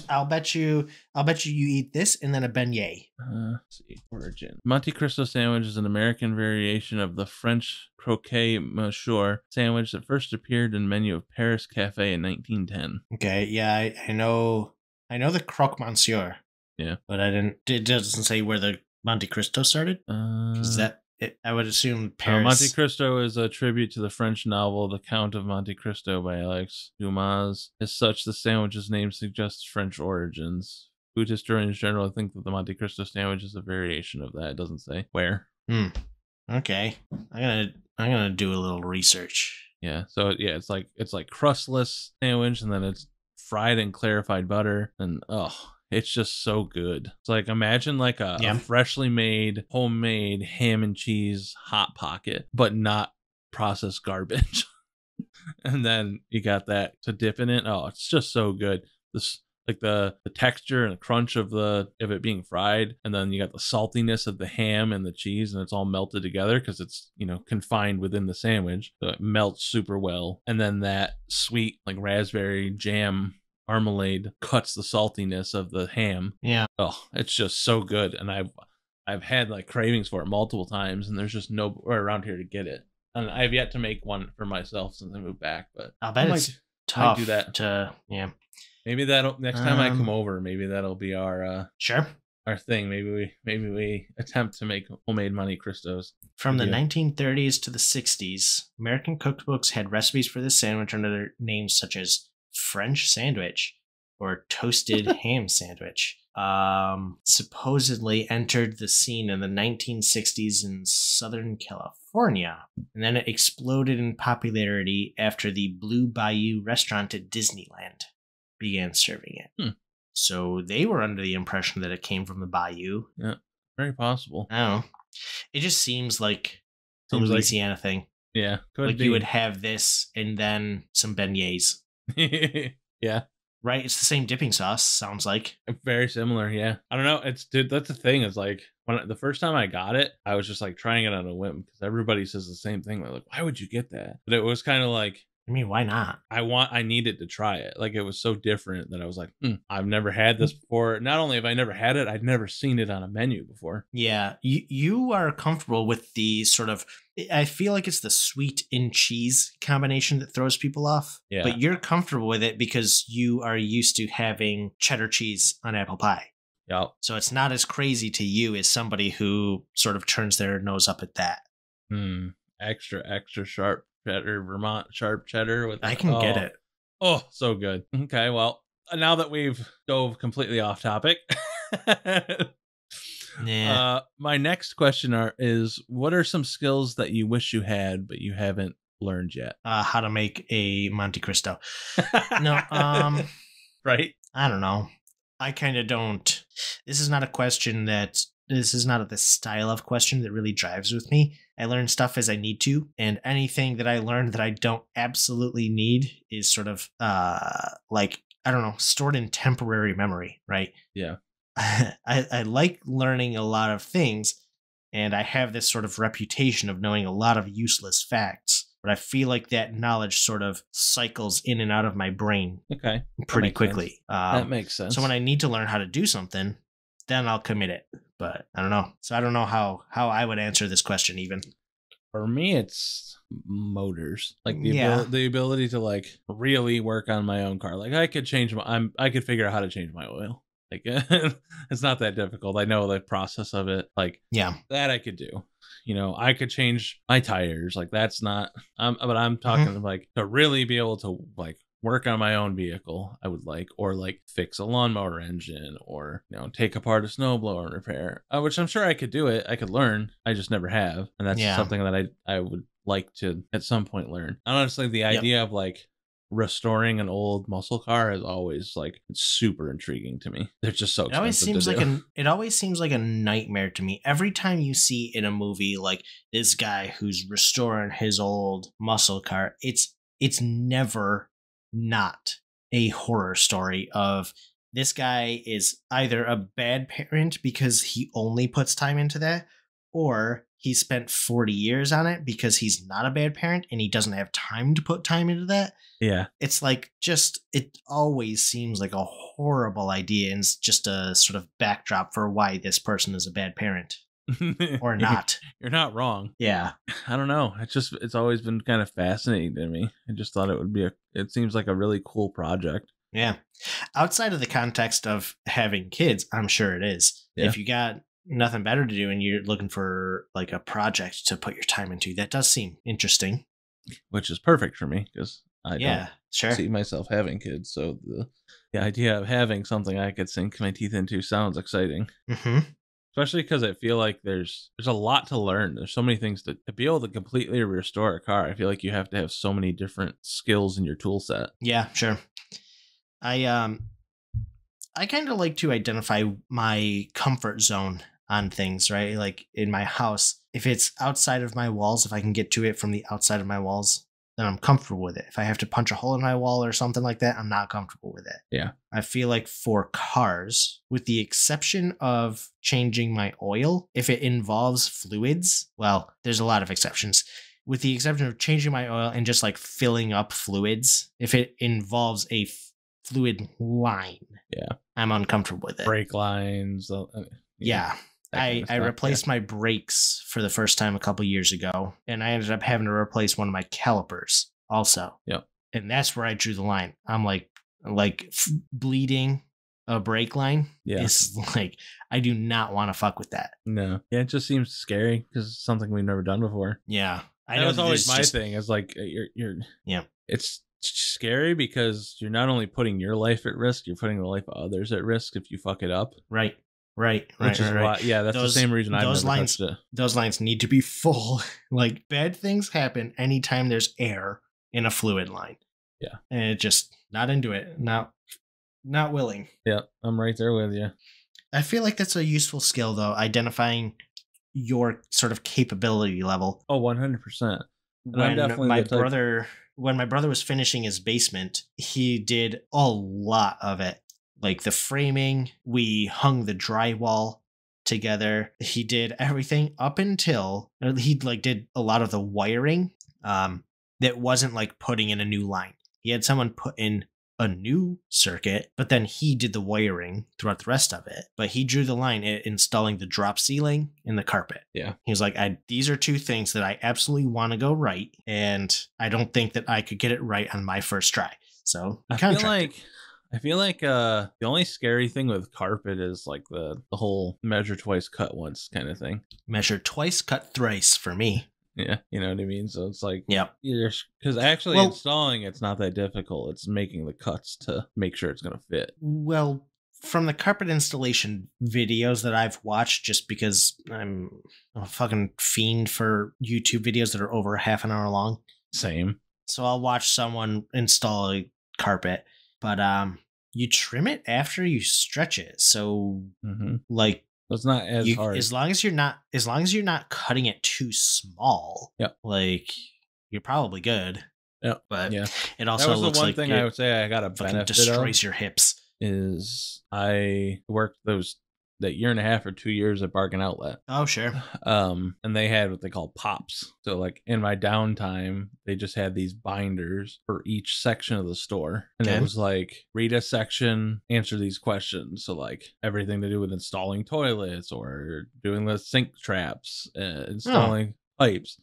I'll bet you you eat this and then a beignet. Let's see. Origin. Monte Cristo sandwich is an American variation of the French croquet monsieur sandwich that first appeared in the menu of Paris Cafe in 1910. Okay, yeah, I know the croque monsieur. Yeah. But it doesn't say where the Monte Cristo started? Is I would assume Paris. Monte Cristo is a tribute to the French novel The Count of Monte Cristo by Alex Dumas. As such, the sandwich's name suggests French origins. Food historians generally think that the Monte Cristo sandwich is a variation of that. It doesn't say where. Okay. I'm gonna do a little research. Yeah. So it's like crustless sandwich, and then it's fried in clarified butter, and it's just so good. It's like, imagine like a freshly made, homemade ham and cheese Hot Pocket, but not processed garbage. And then you got that to dip in it. Oh, it's just so good. This like the texture and the crunch of it being fried, and then you got the saltiness of the ham and the cheese, and it's all melted together because it's confined within the sandwich, so it melts super well. And then that sweet like raspberry jam marmalade cuts the saltiness of the ham. Yeah. Oh, it's just so good. And I've had like cravings for it multiple times, and there's just nowhere around here to get it. And I've yet to make one for myself since I moved back. But I bet it's tough do that. Yeah. Maybe that'll next time I come over. Maybe that'll be our sure our thing. Maybe we attempt to make homemade Monte Cristos. From the 1930s to the 60s, American cookbooks had recipes for this sandwich under names such as French sandwich or toasted ham sandwich. Supposedly entered the scene in the 1960s in Southern California, and then it exploded in popularity after the Blue Bayou restaurant at Disneyland began serving it. So they were under the impression that it came from the Bayou. Yeah, very possible. I don't know. It just seems like a Louisiana thing. Yeah, could be. You would have this and then some beignets. Yeah. Right? It's the same dipping sauce, sounds like. Very similar, yeah. I don't know. Dude, that's the thing. It's like, the first time I got it, I was just like trying it on a whim because everybody says the same thing. They're like, why would you get that? But it was kind of like, I mean, why not? I needed to try it. Like, it was so different that I was like, I've never had this before. Not only have I never had it, I'd never seen it on a menu before. Yeah. You are comfortable with the sort of, I feel like it's the sweet and cheese combination that throws people off. Yeah. But you're comfortable with it because you are used to having cheddar cheese on apple pie. Yep. So it's not as crazy to you as somebody who sort of turns their nose up at that. Extra sharp cheddar, Vermont sharp cheddar. I can get it. Oh, so good. Okay, well, now that we've dove completely off topic, my next question is, what are some skills that you wish you had but you haven't learned yet? How to make a Monte Cristo. No, right? I don't know. I kind of don't. This is not a question this is not the style of question that really drives with me. I learn stuff as I need to, and anything that I learned that I don't absolutely need is sort of like, I don't know, stored in temporary memory, right? Yeah. I like learning a lot of things, and I have this sort of reputation of knowing a lot of useless facts, but I feel like that knowledge sort of cycles in and out of my brain pretty quickly. That makes sense. So when I need to learn how to do something, then I'll commit it. But I don't know. So I don't know how I would answer this question even. For me, it's motors, like the ability to like really work on my own car. Like I could figure out how to change my oil. Like it's not that difficult. I know the process of it. Like Yeah. that I could do. You know, I could change my tires. Like that's not. But I'm talking like to really be able to like work on my own vehicle. I would like, or like fix a lawnmower engine, or you know, take apart a snowblower and repair. Which I'm sure I could do it. I could learn. I just never have, and that's something that I would like to at some point learn. And honestly, the idea of like restoring an old muscle car is always like super intriguing to me. They're just so expensive. It always seems like a nightmare to me. Every time you see in a movie like this guy who's restoring his old muscle car, it's never not a horror story of this guy is either a bad parent because he only puts time into that, or he spent 40 years on it because he's not a bad parent and he doesn't have time to put time into that. Yeah. It's like it always seems like a horrible idea, and it's just a sort of backdrop for why this person is a bad parent. Or not. You're not wrong. Yeah. I don't know. It's always been kind of fascinating to me. I just thought it seems like a really cool project. Yeah. Outside of the context of having kids, I'm sure it is. Yeah. If you got nothing better to do and you're looking for like a project to put your time into, that does seem interesting. Which is perfect for me because I don't see myself having kids. So the idea of having something I could sink my teeth into sounds exciting. Mm-hmm. Especially because I feel like there's a lot to learn. There's so many things to be able to completely restore a car. I feel like you have to have so many different skills in your tool set. Yeah, sure. I kind of like to identify my comfort zone on things, right? Like in my house, if it's outside of my walls, if I can get to it from the outside of my walls, then I'm comfortable with it. If I have to punch a hole in my wall or something like that, I'm not comfortable with it. Yeah. I feel like for cars, with the exception of changing my oil, if it involves fluids, well, there's a lot of exceptions. With the exception of changing my oil and just like filling up fluids, if it involves a fluid line, I'm uncomfortable with it. Brake lines. Yeah. I replaced my brakes for the first time a couple years ago, and I ended up having to replace one of my calipers also. Yep. And that's where I drew the line. I'm like bleeding a brake line is like, I do not want to fuck with that. No. Yeah, it just seems scary because it's something we've never done before. Yeah. That was always my thing. Is like it's scary because you're not only putting your life at risk, you're putting the life of others at risk if you fuck it up. Right. Why, yeah, that's the same reason I've never touched it. Those lines need to be full. Like bad things happen anytime there's air in a fluid line. Yeah. And it just not into it. Not willing. Yeah, I'm right there with you. I feel like that's a useful skill though, identifying your sort of capability level. Oh, 100%. When my brother was finishing his basement, he did a lot of it. Like the framing, we hung the drywall together. He did everything up until he did a lot of the wiring. That wasn't like putting in a new line. He had someone put in a new circuit, but then he did the wiring throughout the rest of it. But he drew the line at installing the drop ceiling and the carpet. Yeah. He was like, these are two things that I absolutely want to go right, and I don't think that I could get it right on my first try. So I feel like the only scary thing with carpet is like the whole measure twice, cut once kind of thing. Measure twice, cut thrice for me. Yeah, you know what I mean? So it's like, because actually installing it's not that difficult. It's making the cuts to make sure it's going to fit. Well, from the carpet installation videos that I've watched, just because I'm a fucking fiend for YouTube videos that are over half an hour long. Same. So I'll watch someone install a carpet. But you trim it after you stretch it. So like it's not as hard. As long as you're not cutting it too small. Yeah. Like you're probably good. Yeah. But it also that was looks the one like thing I would say I got a benefit destroys your hips. Is I worked that year and a half or 2 years at Bargain Outlet. Oh, sure. And they had what they call pops. So like in my downtime, they just had these binders for each section of the store. And it was like, read a section, answer these questions. So like everything to do with installing toilets or doing the sink traps, installing pipes,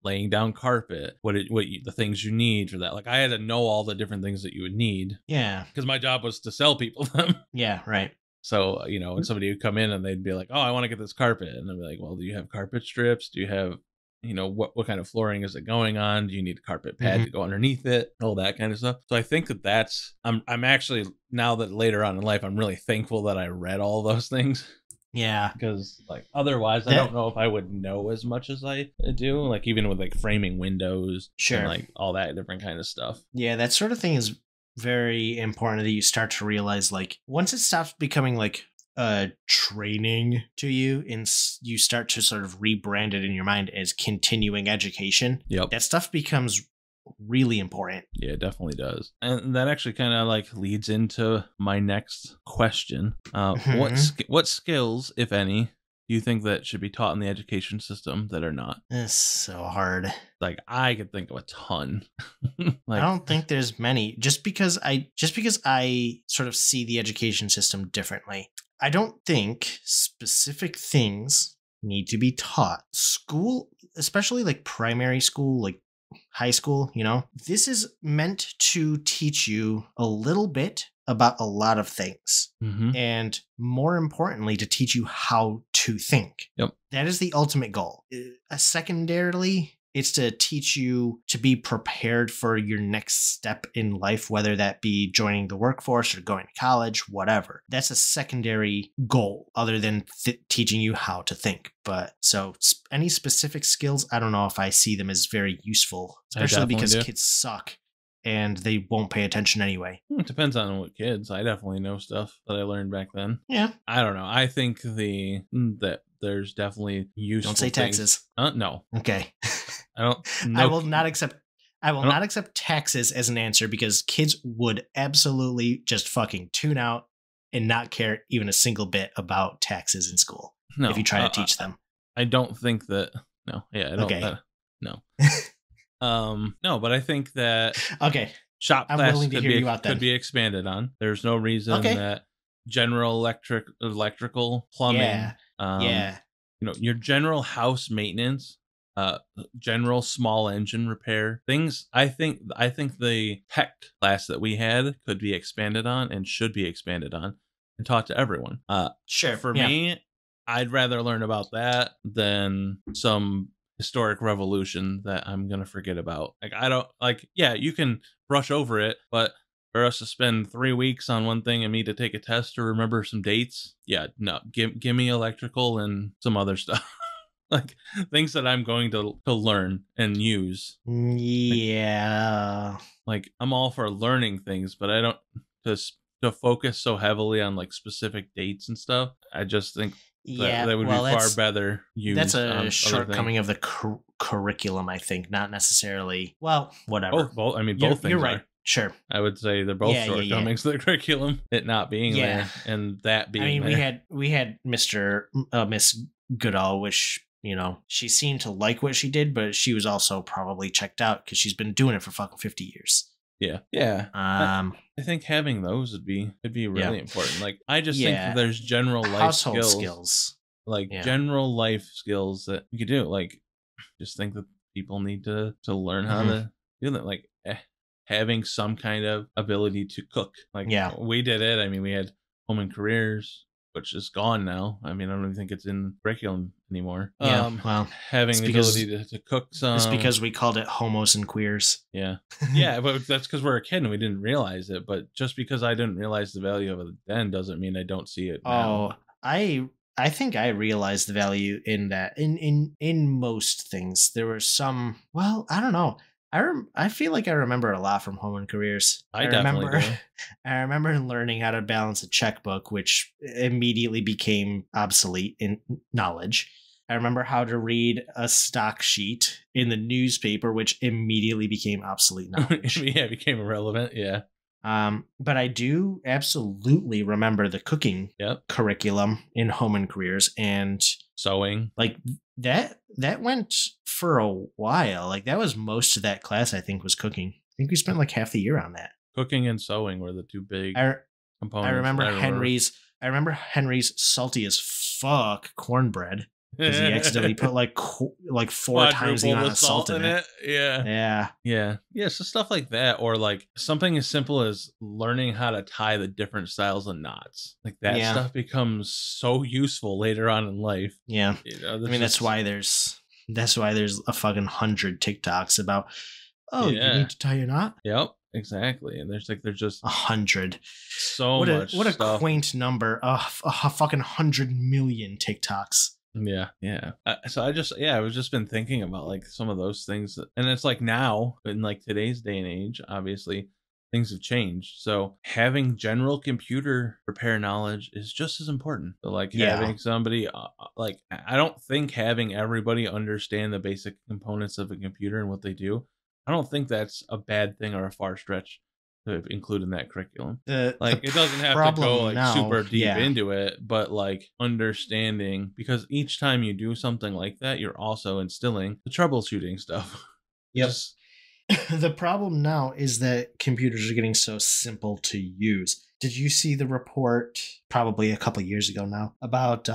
laying down carpet, the things you need for that. Like I had to know all the different things that you would need. Yeah. Because my job was to sell people them. Yeah, right. So, when somebody would come in and they'd be like, "Oh, I want to get this carpet," and I'd be like, "Well, do you have carpet strips? Do you have, what kind of flooring is it going on? Do you need a carpet pad to go underneath it? All that kind of stuff." So I think that's I'm actually, now that later on in life, I'm really thankful that I read all those things. Yeah. Because otherwise, I don't know if I would know as much as I do. Like even with framing windows, sure, and all that different kind of stuff. Yeah, that sort of thing is very important that you start to realize. Once it stops becoming training to you, and you start to sort of rebrand it in your mind as continuing education. Yep, that stuff becomes really important. Yeah, it definitely does. And that actually kind of leads into my next question. What skills, if any, do you think that should be taught in the education system that are not? It's so hard. I could think of a ton. I don't think there's many, just because I sort of see the education system differently. I don't think specific things need to be taught. School, especially primary school, high school, this is meant to teach you a little bit about a lot of things. And more importantly, to teach you how to think. Yep. That is the ultimate goal. Secondarily, it's to teach you to be prepared for your next step in life, whether that be joining the workforce or going to college, whatever. That's a secondary goal other than teaching you how to think. But so any specific skills, I don't know if I see them as very useful, especially because kids suck and they won't pay attention anyway. It depends on what kids. I definitely know stuff that I learned back then. Yeah. I don't know. I think that there's definitely useful Don't say things. taxes. No. Okay. I will not accept taxes as an answer, because kids would absolutely just fucking tune out and not care even a single bit about taxes in school. No. If you try to teach them. I don't think that. No. Yeah. I don't. Okay. No. No, but I think that. Okay. Shop I'm class willing to hear you out then. could be expanded on. There's no reason that general electrical, plumbing, your general house maintenance, general small engine repair things. I think the tech class that we had could be expanded on and should be expanded on and taught to everyone. Sure. For me, I'd rather learn about that than some historic revolution that I'm gonna forget about. I don't you can brush over it, but for us to spend 3 weeks on one thing and me to take a test to remember some dates, no, give me electrical and some other stuff. Things that I'm going to learn and use. Yeah. I'm all for learning things, but I don't to focus so heavily on specific dates and stuff. I just think that would be far better used. That's a shortcoming of the curriculum, I think, not necessarily. Well, whatever. Both. I mean, both things. You're right. Are. Sure. I would say they're both shortcomings of the curriculum. It not being there and that being there. we had Miss Goodall, which she seemed to like what she did, but she was also probably checked out because she's been doing it for fucking 50 years. Yeah. I think having those would be really important. I just think that there's general life household skills. General life skills that you could do. Just think that people need to learn how to do that. Having some kind of ability to cook. We did it. I mean, we had home and careers, which is gone now. I mean, I don't even think it's in curriculum anymore. Well, having the ability to cook some. It's because we called it homos and queers. Yeah. But that's because we're a kid and we didn't realize it. But just because I didn't realize the value of it then doesn't mean I don't see it now. I think I realized the value in that. In most things, there were some. Well, I don't know. I feel like I remember a lot from home and careers. I definitely do. I remember learning how to balance a checkbook, which immediately became obsolete in knowledge. I remember how to read a stock sheet in the newspaper, which immediately became obsolete knowledge. It became irrelevant. Yeah. But I do absolutely remember the cooking curriculum in home and careers, and sewing. That went for a while. That was most of that class, I think, was cooking. I think we spent half the year on that. Cooking and sewing were the two big components. I remember Henry's salty as fuck cornbread. because he accidentally put like 4 times the amount of salt in it. Yeah. So stuff like that, or like something as simple as learning how to tie the different styles of knots. Like that stuff becomes so useful later on in life. Yeah. I mean, that's why there's a fucking 100 TikToks about, you need to tie a knot. Yep. Exactly. And there's just 100. So what a stuff. Quaint number. A fucking 100 million TikToks. Yeah. So I was just been thinking about like some of those things, and it's like now in like today's day and age, obviously things have changed. So having general computer repair knowledge is just as important. So like having somebody like, I don't think having everybody understand the basic components of a computer and what they do, I don't think that's a bad thing or a far stretch to include in that curriculum. It doesn't have to go like super deep into it, but like understanding, because each time you do something like that, you're also instilling the troubleshooting stuff. Yes. The problem now is that computers are getting so simple to use. Did you see the report probably a couple years ago now about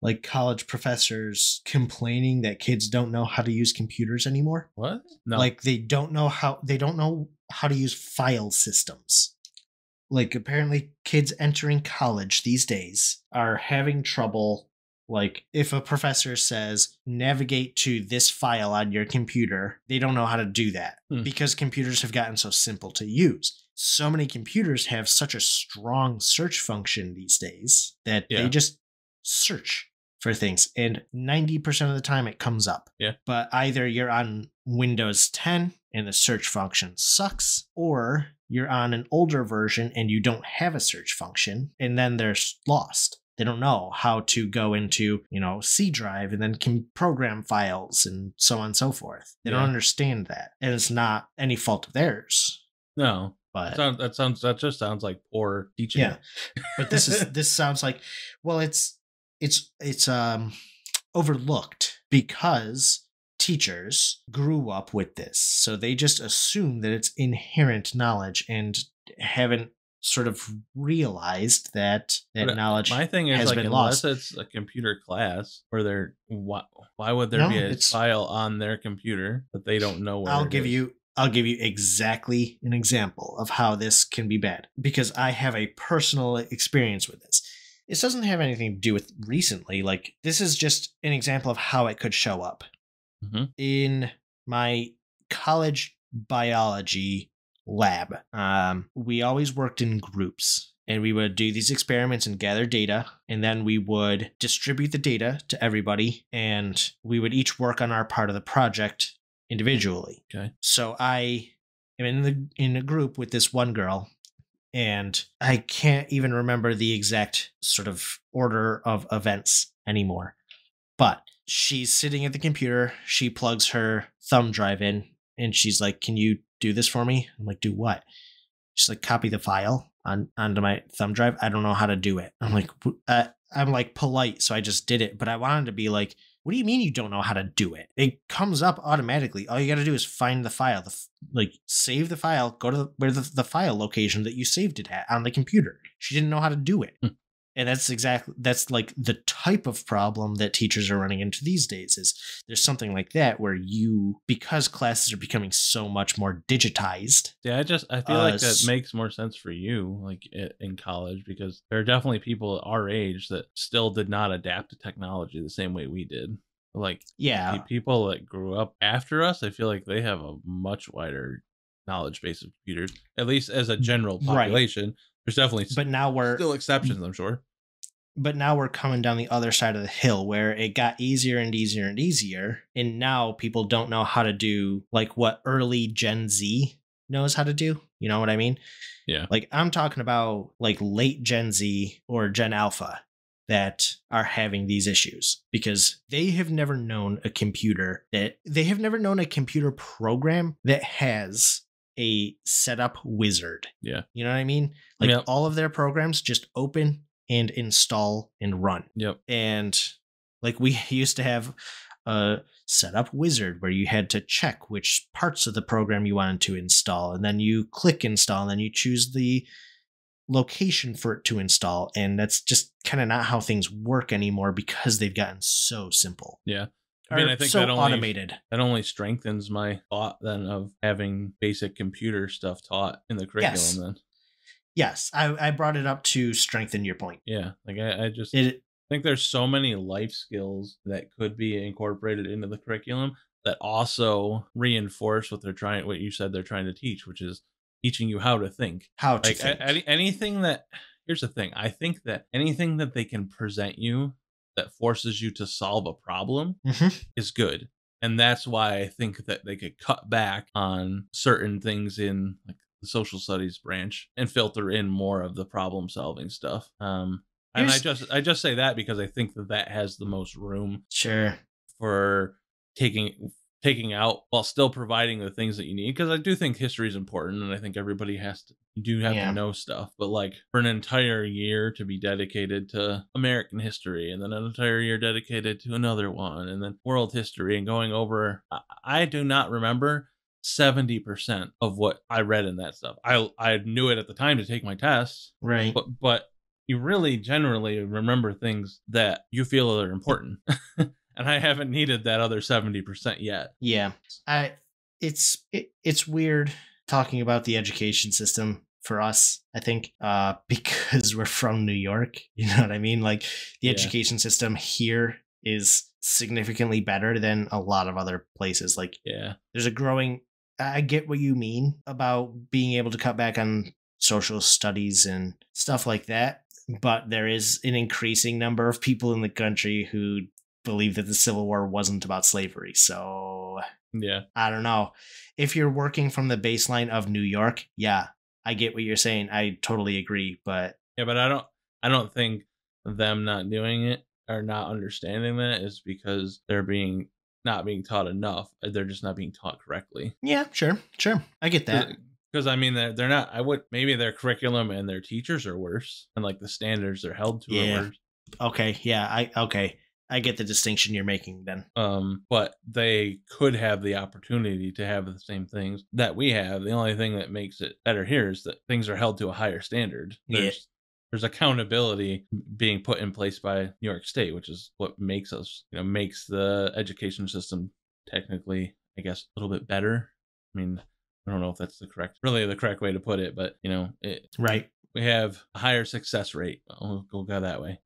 like college professors complaining that kids don't know how to use computers anymore? What? No. Like they don't know how to use file systems. Like apparently kids entering college these days are having trouble. Like if a professor says navigate to this file on your computer, they don't know how to do that because computers have gotten so simple to use. So many computers have such a strong search function these days that they just search for things, and 90% of the time it comes up. Yeah. But either you're on Windows 10 and the search function sucks, or you're on an older version and you don't have a search function, and then they're lost. They don't know how to go into, C drive and then can program files and so on and so forth. They don't understand that. And it's not any fault of theirs. No. But that just sounds like poor teaching. Yeah. But this sounds like, well, it's overlooked because teachers grew up with this. So they just assume that it's inherent knowledge and haven't sort of realized that knowledge my thing is has like, been unless lost. It's a computer class where why would there be a file on their computer that they don't know where I'll give you exactly an example of how this can be bad, because I have a personal experience with this. This doesn't have anything to do with recently. Like, this is just an example of how it could show up. Mm-hmm. In my college biology lab, we always worked in groups, and we would do these experiments and gather data, and then we would distribute the data to everybody, and we would each work on our part of the project individually. Okay. So I am in a group with this one girl, and I can't even remember the exact sort of order of events anymore. But she's sitting at the computer, she plugs her thumb drive in, and she's like, "Can you do this for me?" I'm like, "Do what?" She's like, "Copy the file onto my thumb drive. I don't know how to do it." I'm like polite, so I just did it, but I wanted to be like, "What do you mean you don't know how to do it? It comes up automatically. All you got to do is find the file, save the file, go to where the file location that you saved it at on the computer." She didn't know how to do it. And that's like the type of problem that teachers are running into these days. Is there's something like that where because classes are becoming so much more digitized. Yeah, I feel like that makes more sense for you, like in college, because there are definitely people our age that still did not adapt to technology the same way we did. Like, yeah, people that grew up after us, I feel like they have a much wider knowledge base of computers, at least as a general population. Right. There's definitely still exceptions, I'm sure. But now we're coming down the other side of the hill where it got easier and easier and easier. And now people don't know how to do like what early Gen Z knows how to do. You know what I mean? Yeah. Like I'm talking about like late Gen Z or Gen Alpha that are having these issues because they have never known a computer program that has a setup wizard. Yeah. You know what I mean? Like all of their programs just open and install and run. Yep. And like we used to have a setup wizard where you had to check which parts of the program you wanted to install, and then you click install, and then you choose the location for it to install, and that's just kind of not how things work anymore because they've gotten so simple. Yeah. I mean, I think so that only, automated. That only strengthens my thought then of having basic computer stuff taught in the curriculum. Yes. Then. Yes, I brought it up to strengthen your point. Yeah, like I just think there's so many life skills that could be incorporated into the curriculum that also reinforce what you said they're trying to teach, which is teaching you how to think. Anything that, here's the thing, I think that anything that they can present you that forces you to solve a problem is good. And that's why I think that they could cut back on certain things in like the social studies branch and filter in more of the problem solving stuff. And I just say that because I think that has the most room for taking out while still providing the things that you need, because I do think history is important, and I think everybody have to know stuff, but like for an entire year to be dedicated to American history, and then an entire year dedicated to another one, and then world history, and going over, I do not remember 70% of what I read in that stuff. I knew it at the time to take my tests, right? But you really generally remember things that you feel are important. And I haven't needed that other 70% yet. Yeah. It's weird talking about the education system for us, I think, because we're from New York. You know what I mean? Like the education system here is significantly better than a lot of other places. Like, there's a growing, I get what you mean about being able to cut back on social studies and stuff like that. But there is an increasing number of people in the country who believe that the Civil War wasn't about slavery. So I don't know. If you're working from the baseline of New York, I get what you're saying. I totally agree. But but I don't think them not doing it or not understanding that is because they're not being taught enough. They're just not being taught correctly. Yeah, sure. I get that. Because I mean, they're not. Maybe their curriculum and their teachers are worse, and like the standards they're held to are worse. Okay, I get the distinction you're making then. But they could have the opportunity to have the same things that we have. The only thing that makes it better here is that things are held to a higher standard. There's accountability being put in place by New York State, which is what makes makes the education system technically, I guess, a little bit better. I mean, I don't know if that's the correct way to put it, but right. We have a higher success rate. We'll go that way.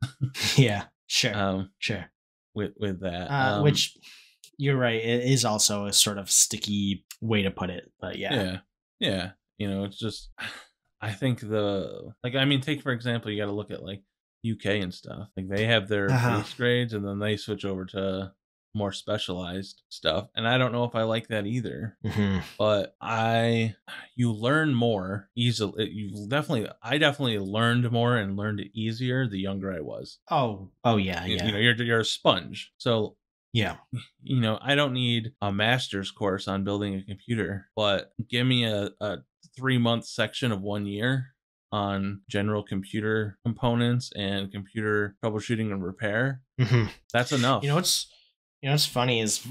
Yeah, sure. Sure. With that, which you're right. It is also a sort of sticky way to put it, but yeah. It's just, I think take for example, you got to look at like UK and stuff. Like they have their base grades, and then they switch over to more specialized stuff, and I don't know if I like that either. But you learn more easily. I definitely learned more and learned it easier the younger I was. Oh yeah. You're a sponge, so yeah. I don't need a master's course on building a computer, but give me a 3-month section of 1 year on general computer components and computer troubleshooting and repair. That's enough. What's funny is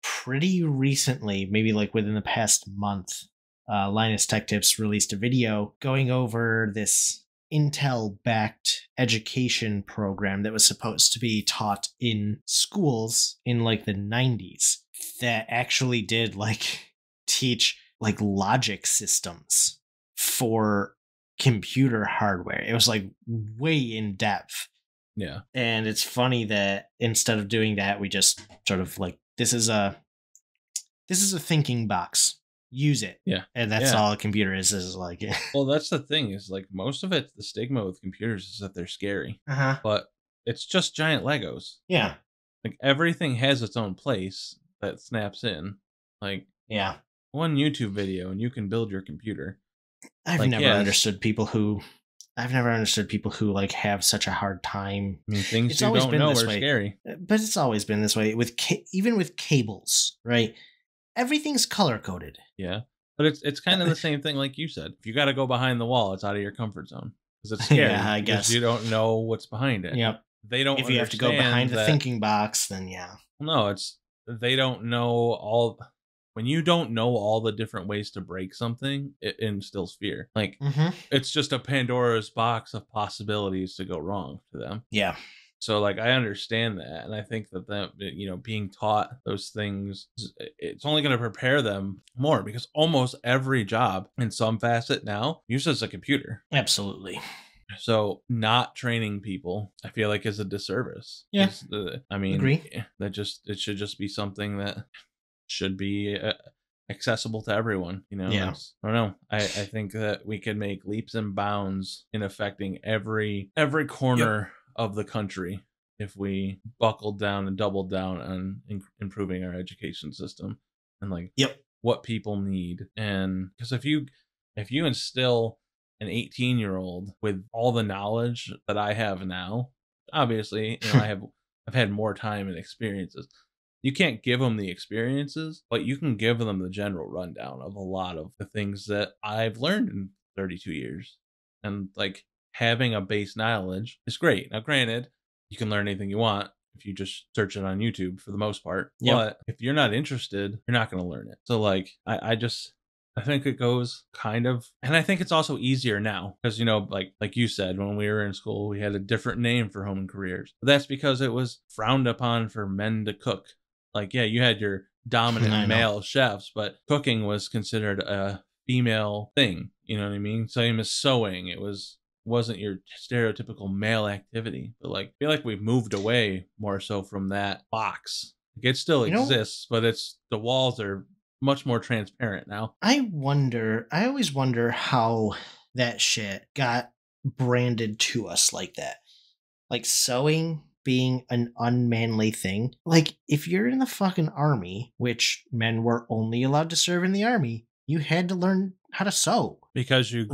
pretty recently, maybe like within the past month, Linus Tech Tips released a video going over this Intel-backed education program that was supposed to be taught in schools in like the 90s that actually did like teach like logic systems for computer hardware. It was like way in depth. Yeah. And it's funny that instead of doing that, we just sort of like, this is a thinking box. Use it. Yeah. And that's all a computer is like. Well, that's the thing is like most of it, the stigma with computers is that they're scary. But it's just giant Legos. Yeah. Like everything has its own place that snaps in. Like one YouTube video and you can build your computer. I've never understood people who like have such a hard time. I mean, things you don't know are scary. But it's always been this way with even with cables, right? Everything's color coded. Yeah, but it's kind of the same thing, like you said. If you got to go behind the wall, it's out of your comfort zone because it's scary. Yeah, I guess you don't know what's behind it. Yep. They don't. If you have to go behind the thinking box, then yeah. No, they don't know all. when you don't know all the different ways to break something, it instills fear. Like, it's just a Pandora's box of possibilities to go wrong to them. Yeah. So, like, I understand that, and I think that being taught those things, it's only going to prepare them more, because almost every job in some facet now uses a computer. Absolutely. So not training people, I feel like, is a disservice. Yeah. I mean, agree. It should just be something that should be accessible to everyone. Yeah. I don't know. I think that we can make leaps and bounds in affecting every corner of the country if we buckled down and doubled down on improving our education system and what people need. And because if you instill an 18-year-old with all the knowledge that I have now, obviously, I've had more time and experiences. You can't give them the experiences, but you can give them the general rundown of a lot of the things that I've learned in 32 years. And like, having a base knowledge is great. Now, granted, you can learn anything you want if you just search it on YouTube for the most part. Yep. But if you're not interested, you're not going to learn it. So like, I think it goes kind of, and I think it's also easier now because, like you said, when we were in school, we had a different name for home and careers. But that's because it was frowned upon for men to cook. Like, yeah, you had your dominant male chefs, but cooking was considered a female thing. You know what I mean? Same as sewing. It wasn't your stereotypical male activity. But like, I feel like we've moved away more so from that box. Like, it still exists, but the walls are much more transparent now. I always wonder how that shit got branded to us like that. Like, sewing being an unmanly thing. Like, if you're in the fucking army, which men were only allowed to serve in the army, you had to learn how to sew. Because you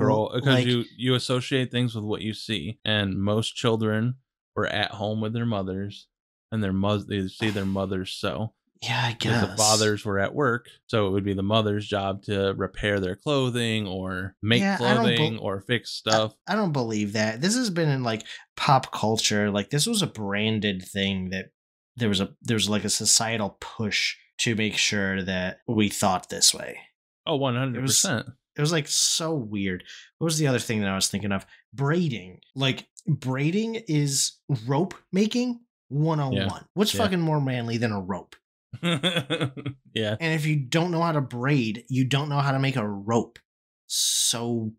you associate things with what you see. And most children were at home with their mothers, and they see their mothers sew. Yeah, I guess. Because the fathers were at work, so it would be the mother's job to repair their clothing or make clothing or fix stuff. I don't believe that. This has been in like pop culture. Like, this was a branded thing that there was like a societal push to make sure that we thought this way. Oh, 100%. It was like so weird. What was the other thing that I was thinking of? Braiding. Like, braiding is rope making 101. Yeah. What's fucking more manly than a rope? Yeah. And if you don't know how to braid, you don't know how to make a rope. So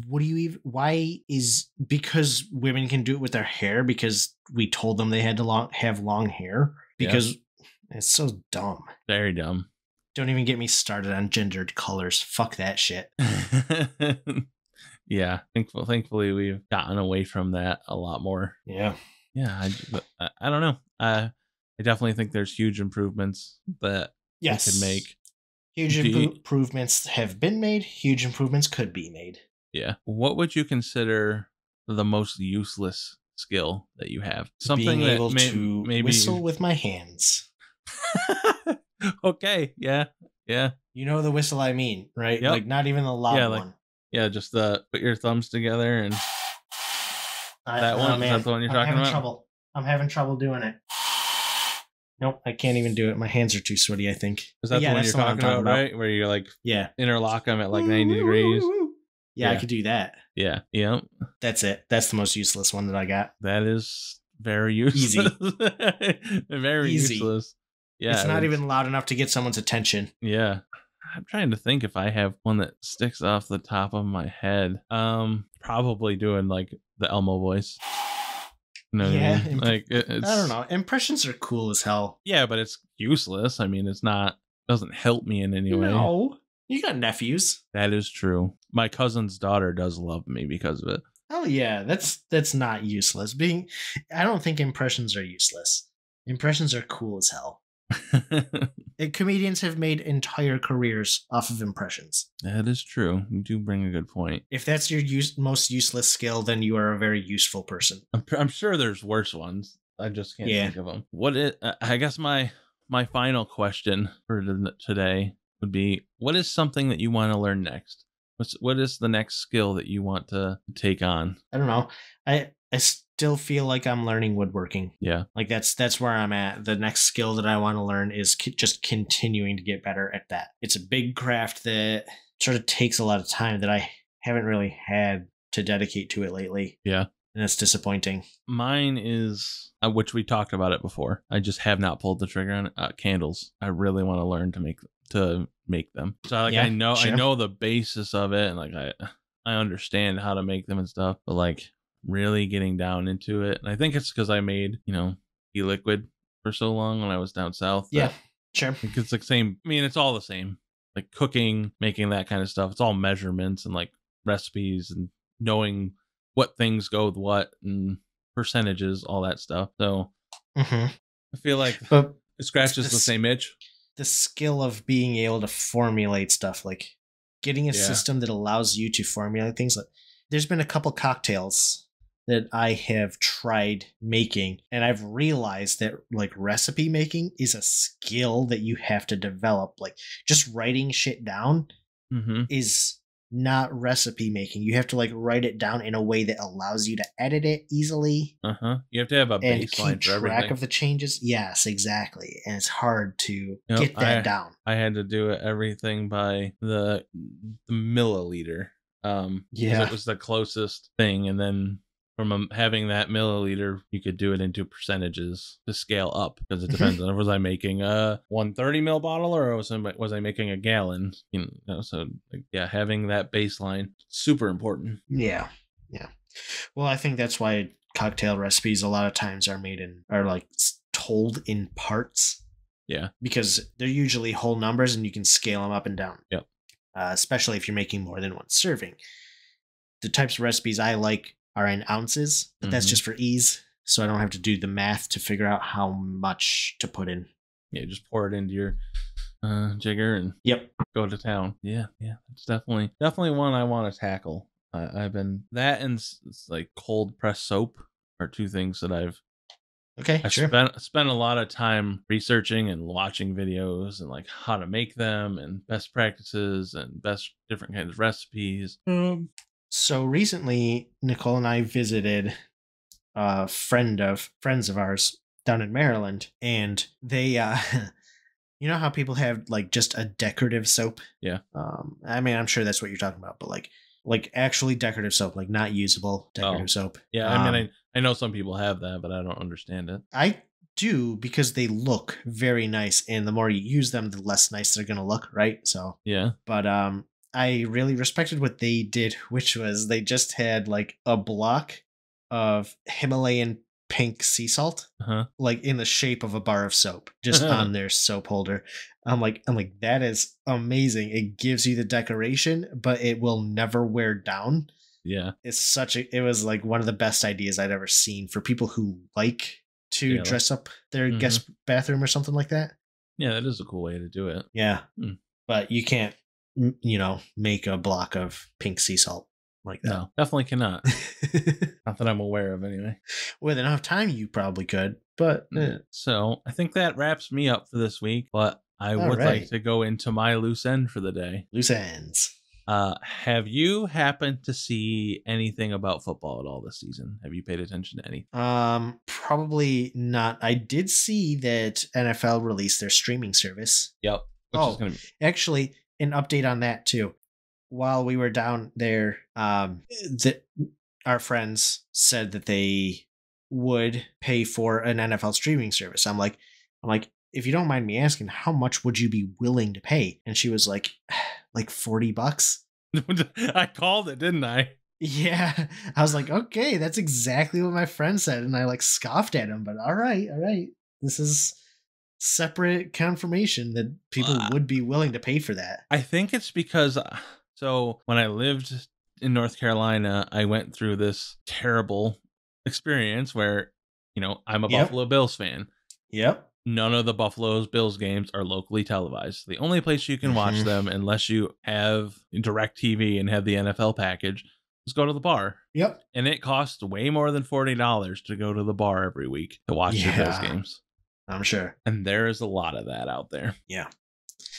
what do you even, because women can do it with their hair because we told them they had to have long hair? Because it's so dumb. Very dumb. Don't even get me started on gendered colors. Fuck that shit. Yeah. Thankfully we've gotten away from that a lot more. Yeah. Yeah. I don't know. I definitely think there's huge improvements that we could make. Huge improvements have been made. Huge improvements could be made. Yeah. What would you consider the most useless skill that you have? Something being able to whistle with my hands. Okay. Yeah. Yeah. You know the whistle I mean, right? Yep. Like, not even the loud one. Yeah, just put your thumbs together and that one. Man, is that the one you're talking about? I'm having trouble doing it. Nope, I can't even do it. My hands are too sweaty, I think. Is that the one you're talking about, right? Where you like interlock them at like 90 degrees? Yeah, I could do that. Yeah. Yep. That's it. That's the most useless one that I got. That is very useless. Easy. Very useless. Yeah. It's not even loud enough to get someone's attention. Yeah. I'm trying to think if I have one that sticks off the top of my head. Probably doing like the Elmo voice. No, yeah, like it's, I don't know. Impressions are cool as hell. Yeah, but it's useless. I mean, doesn't help me in any way. No, you got nephews. That is true. My cousin's daughter does love me because of it. Oh yeah, that's not useless. I don't think impressions are useless. Impressions are cool as hell. Comedians have made entire careers off of impressions. That is true. You do bring a good point. If that's your most useless skill, then you are a very useful person. I'm sure there's worse ones. I just can't think of them. I guess my final question for today would be: what is something that you want to learn next? What is the next skill that you want to take on? I don't know. I still feel like I'm learning woodworking. Yeah. Like that's where I'm at. The next skill that I want to learn is just continuing to get better at that. It's a big craft that sort of takes a lot of time that I haven't really had to dedicate to it lately. Yeah. And it's disappointing. Mine is, which we talked about it before. I just have not pulled the trigger on candles. I really want to learn to make them. So like, Yeah, I know sure. I know the basis of it, and like I understand how to make them and stuff. But like really getting down into it, and I think it's because I made e-liquid for so long when I was down south. Yeah, sure. It's the same. I mean, it's all the same. Like cooking, making that kind of stuff. It's all measurements and like recipes and knowing what things go with what and percentages, all that stuff. So I feel like but it scratches the same itch. The skill of being able to formulate stuff, like getting a system that allows you to formulate things. Like, there's been a couple cocktails that I have tried making, and I've realized that like recipe making is a skill that you have to develop. Like just writing shit down is not recipe making. You have to like write it down in a way that allows you to edit it easily. You have to have a baseline and keep for everything. track of the changes. Yes, exactly. And it's hard to get that down. I had to do everything by the milliliter. It was the closest thing, and then from having that milliliter, you could do it into percentages to scale up, because it depends on, was I making a 130 ml bottle or was I making a gallon? So like, yeah, having that baseline, super important. Yeah. Well, I think that's why cocktail recipes a lot of times are like told in parts. Yeah, because they're usually whole numbers and you can scale them up and down. Yep. Especially if you're making more than one serving. The types of recipes I like are in ounces, but that's just for ease, so I don't have to do the math to figure out how much to put in. Yeah, just pour it into your jigger and go to town. Yeah, it's definitely one I want to tackle. I've been that, and it's like cold press soap are two things that I've spent a lot of time researching and watching videos and like how to make them and best practices and best different kinds of recipes. So recently, Nicole and I visited a friends of ours down in Maryland, and they, you know how people have like just a decorative soap? Yeah. I mean, I'm sure that's what you're talking about, but like actually decorative soap, like not usable decorative soap. Yeah, I mean, I know some people have that, but I don't understand it. I do, because they look very nice, and the more you use them, the less nice they're gonna look, right? So yeah. But I really respected what they did, which was they just had like a block of Himalayan pink sea salt, like in the shape of a bar of soap, just on their soap holder. I'm like, that is amazing. It gives you the decoration, but it will never wear down. Yeah. It was like one of the best ideas I'd ever seen for people who like to dress up their guest bathroom or something like that. Yeah, that is a cool way to do it. Yeah. But you can't, make a block of pink sea salt like that. No, definitely cannot. Not that I'm aware of, anyway. With enough time, you probably could, but So I think that wraps me up for this week. But I would like to go into my loose end for the day. Loose ends. Have you happened to see anything about football at all this season? Have you paid attention to anything? Probably not. I did see that NFL released their streaming service. Yep. Actually, an update on that too. While we were down there, our friends said that they would pay for an NFL streaming service. I'm like, if you don't mind me asking, how much would you be willing to pay? And she was like $40. I called it, didn't I? Yeah. I was like, okay, that's exactly what my friend said. And I like scoffed at him, but all right. This is separate confirmation that people would be willing to pay for that. I think it's because, so when I lived in North Carolina, I went through this terrible experience where, I'm a Buffalo Bills fan. Yep. None of the Buffalo Bills games are locally televised. The only place you can watch them, unless you have DirecTV and have the NFL package, is go to the bar. Yep. And it costs way more than $40 to go to the bar every week to watch your Bills games. I'm sure. And there is a lot of that out there. Yeah.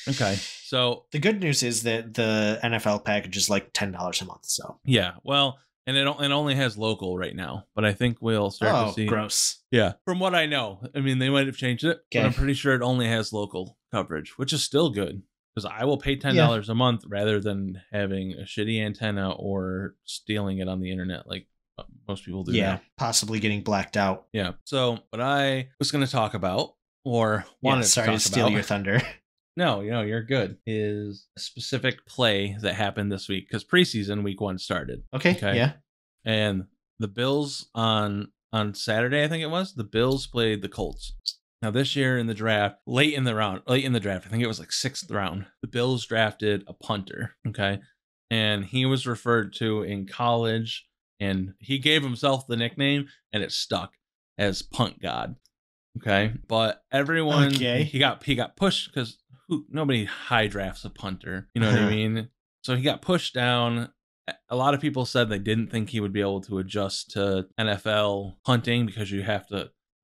Okay. So the good news is that the NFL package is like $10 a month. So yeah. Well, And it only has local right now, but I think we'll start to see. Gross. Yeah, from what I know, I mean, they might have changed it, but I'm pretty sure it only has local coverage, which is still good because I will pay $10 a month rather than having a shitty antenna or stealing it on the internet like most people do. Yeah, now. possibly getting blacked out. Yeah. So what I was going to talk about, or wanted to talk about, steal your thunder. No, you're good. Is a specific play that happened this week because preseason week 1 started. Okay. Yeah. And the Bills on Saturday, I think it was, the Bills played the Colts. Now this year in the draft, late in the draft, I think it was like 6th round, the Bills drafted a punter. Okay. And he was referred to in college, and he gave himself the nickname, and it stuck as Punt God. Okay. But everyone, he got pushed because nobody high drafts a punter. You know what I mean? So he got pushed down. A lot of people said they didn't think he would be able to adjust to NFL punting because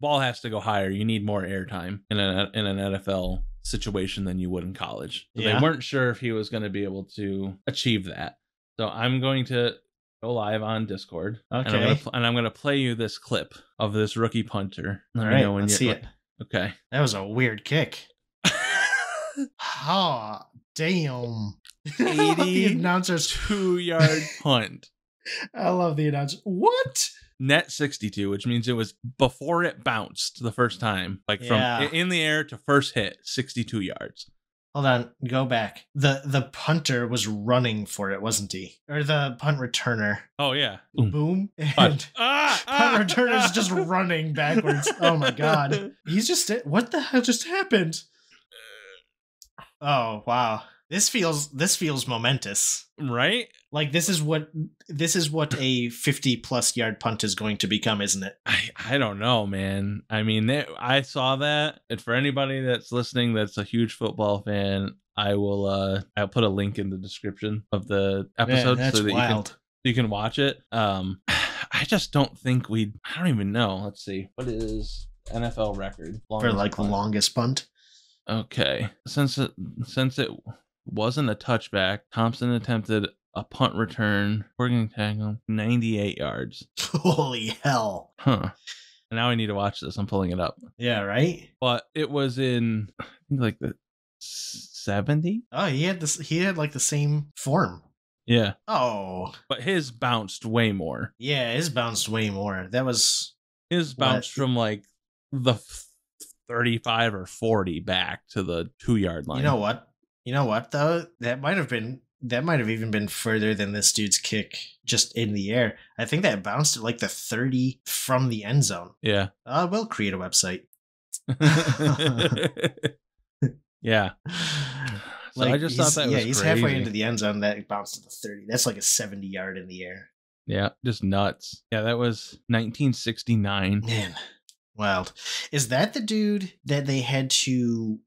ball has to go higher. You need more airtime in an NFL situation than you would in college. So they weren't sure if he was going to be able to achieve that. So I'm going to go live on Discord. Okay. And I'm going to play you this clip of this rookie punter. All right, let's see it. Okay. That was a weird kick. Oh, damn. 82-yard punt. I love the announcer. What? Net 62, which means it was before it bounced the first time, like from in the air to first hit, 62 yards. Hold on, go back. The punter was running for it, wasn't he? Or the punt returner. Oh yeah. Boom. And punt returner's just running backwards. Oh my god. He's just what the hell just happened? Oh wow. This feels momentous. Right? Like this is what a 50+ yard punt is going to become, isn't it? I don't know, man. I mean, I saw that, and for anybody that's listening that's a huge football fan, I'll put a link in the description of the episode so that you can watch it. I just don't think I don't even know. Let's see. What is NFL record for like the longest punt? Okay. Since it wasn't a touchback, Thompson attempted a punt return, working tackle, 98 yards. Holy hell. Huh. And now I need to watch this. I'm pulling it up. Yeah, right? But it was in, I think, like the 70? Oh, he had like the same form. Yeah. Oh. But his bounced way more. Yeah, his bounced way more. That was... His bounced from like the 35 or 40 back to the 2-yard line. You know what though? That might have even been further than this dude's kick just in the air. I think that bounced at like the 30 from the end zone. Yeah. We'll create a website. Yeah. So I just thought that was he's crazy. Halfway into the end zone that bounced to the 30. That's like a 70-yard in the air. Yeah, just nuts. Yeah, that was 1969. Man, wild. Is that the dude that they had to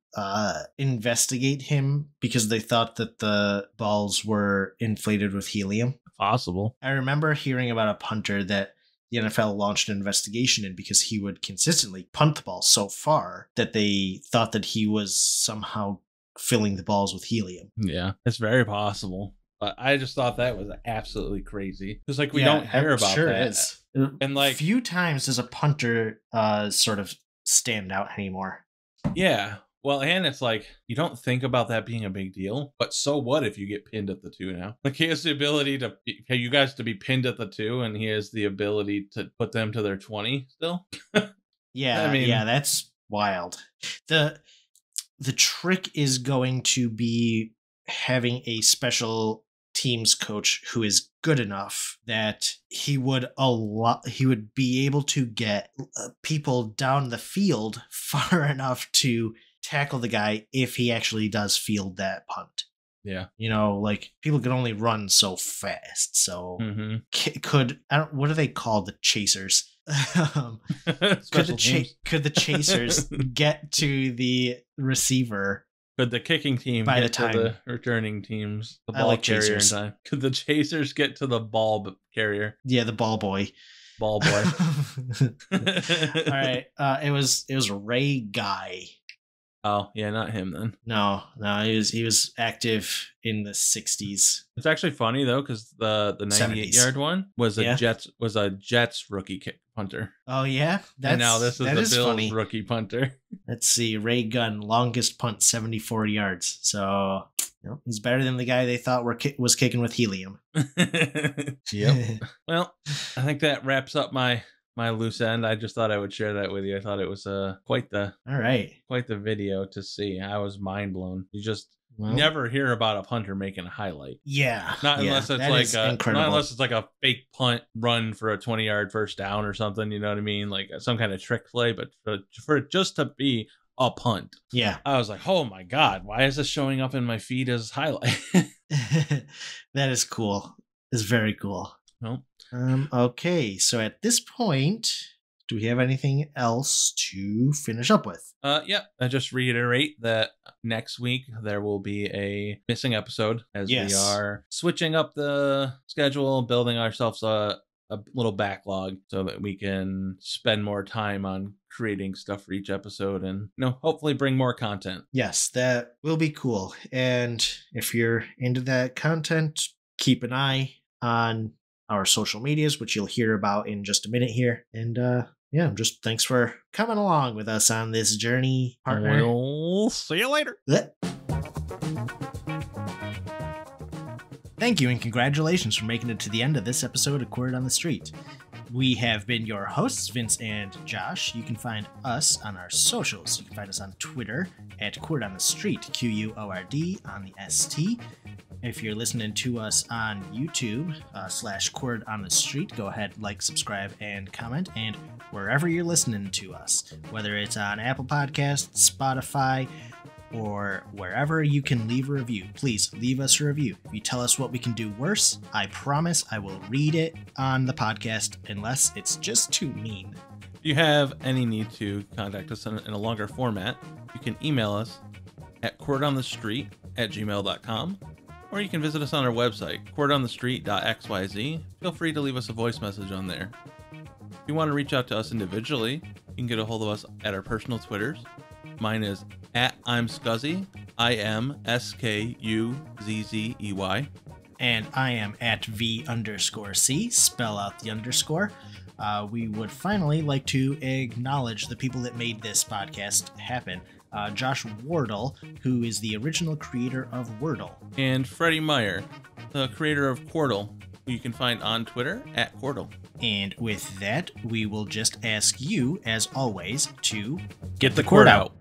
investigate him because they thought that the balls were inflated with helium? Possible. I remember hearing about a punter that the NFL launched an investigation in because he would consistently punt the ball so far that they thought that he was somehow filling the balls with helium. Yeah, it's very possible. But I just thought that was absolutely crazy. Because like we don't hear about sure that. It is. And like few times does a punter sort of stand out anymore. Yeah. Well, and it's like, you don't think about that being a big deal, but so what if you get pinned at the 2 now? Like, he has the ability to, you guys to be pinned at the 2, and he has the ability to put them to their 20 still. Yeah, I mean, yeah, that's wild. The trick is going to be having a special teams coach who is good enough that he would be able to get people down the field far enough to tackle the guy if he actually does field that punt. Yeah. Like people can only run so fast. So what do they call the chasers? Could the chasers get to the receiver? Could the kicking team by get the time to the returning teams, the ball carrier in time? Could the chasers get to the ball carrier? Yeah, the ball boy. Ball boy. All right. It was Ray Guy. Oh, yeah, not him then. No, he was active in the 60s. It's actually funny though, because the 98-yard one was a Yeah. Jets rookie punter. Oh yeah, And now this is the Bills funny. rookie punter. Let's see, Ray Gunn, longest punt, 74 yards. So he's better than the guy they thought was kicking with helium. Yep. Well, I think that wraps up my loose end. I just thought I would share that with you. I thought it was quite the video to see. I was mind blown. You just never hear about a punter making a highlight. Yeah. Not unless it's like a fake punt run for a 20-yard first down or something, you know what I mean? Like some kind of trick play, but for it just to be a punt. Yeah. I was like, "Oh my god, why is this showing up in my feed as highlight?" That is cool. It's very cool. Well, okay, so at this point, do we have anything else to finish up with? Yeah, I just reiterate that next week there will be a missing episode as we are switching up the schedule, building ourselves a little backlog so that we can spend more time on creating stuff for each episode and hopefully bring more content. Yes, that will be cool. And if you're into that content, keep an eye on our social medias, which you'll hear about in just a minute here. And just thanks for coming along with us on this journey, partner. We'll see you later. Thank you and congratulations for making it to the end of this episode of Cord on the Street. We have been your hosts, Vince and Josh. You can find us on our socials. You can find us on Twitter at Cord on the Street, QUORD on the ST. If you're listening to us on YouTube /Cord on the Street, go ahead, like, subscribe, and comment. And wherever you're listening to us, whether it's on Apple Podcasts, Spotify, or wherever you can leave a review, please leave us a review. If you tell us what we can do worse, I promise I will read it on the podcast unless it's just too mean. If you have any need to contact us in a longer format, you can email us at cordonthestreet@gmail.com. Or you can visit us on our website, cordonthestreet.xyz. Feel free to leave us a voice message on there. If you want to reach out to us individually, you can get a hold of us at our personal Twitters. Mine is @I'mScuzzy, IMSKUZZEY. And I am at V_C, spell out the underscore. We would finally like to acknowledge the people that made this podcast happen. Josh Wardle, who is the original creator of Wordle. And Freddie Meyer, the creator of Quordle, who you can find on Twitter @Quordle. And with that, we will just ask you, as always, to get the cord out.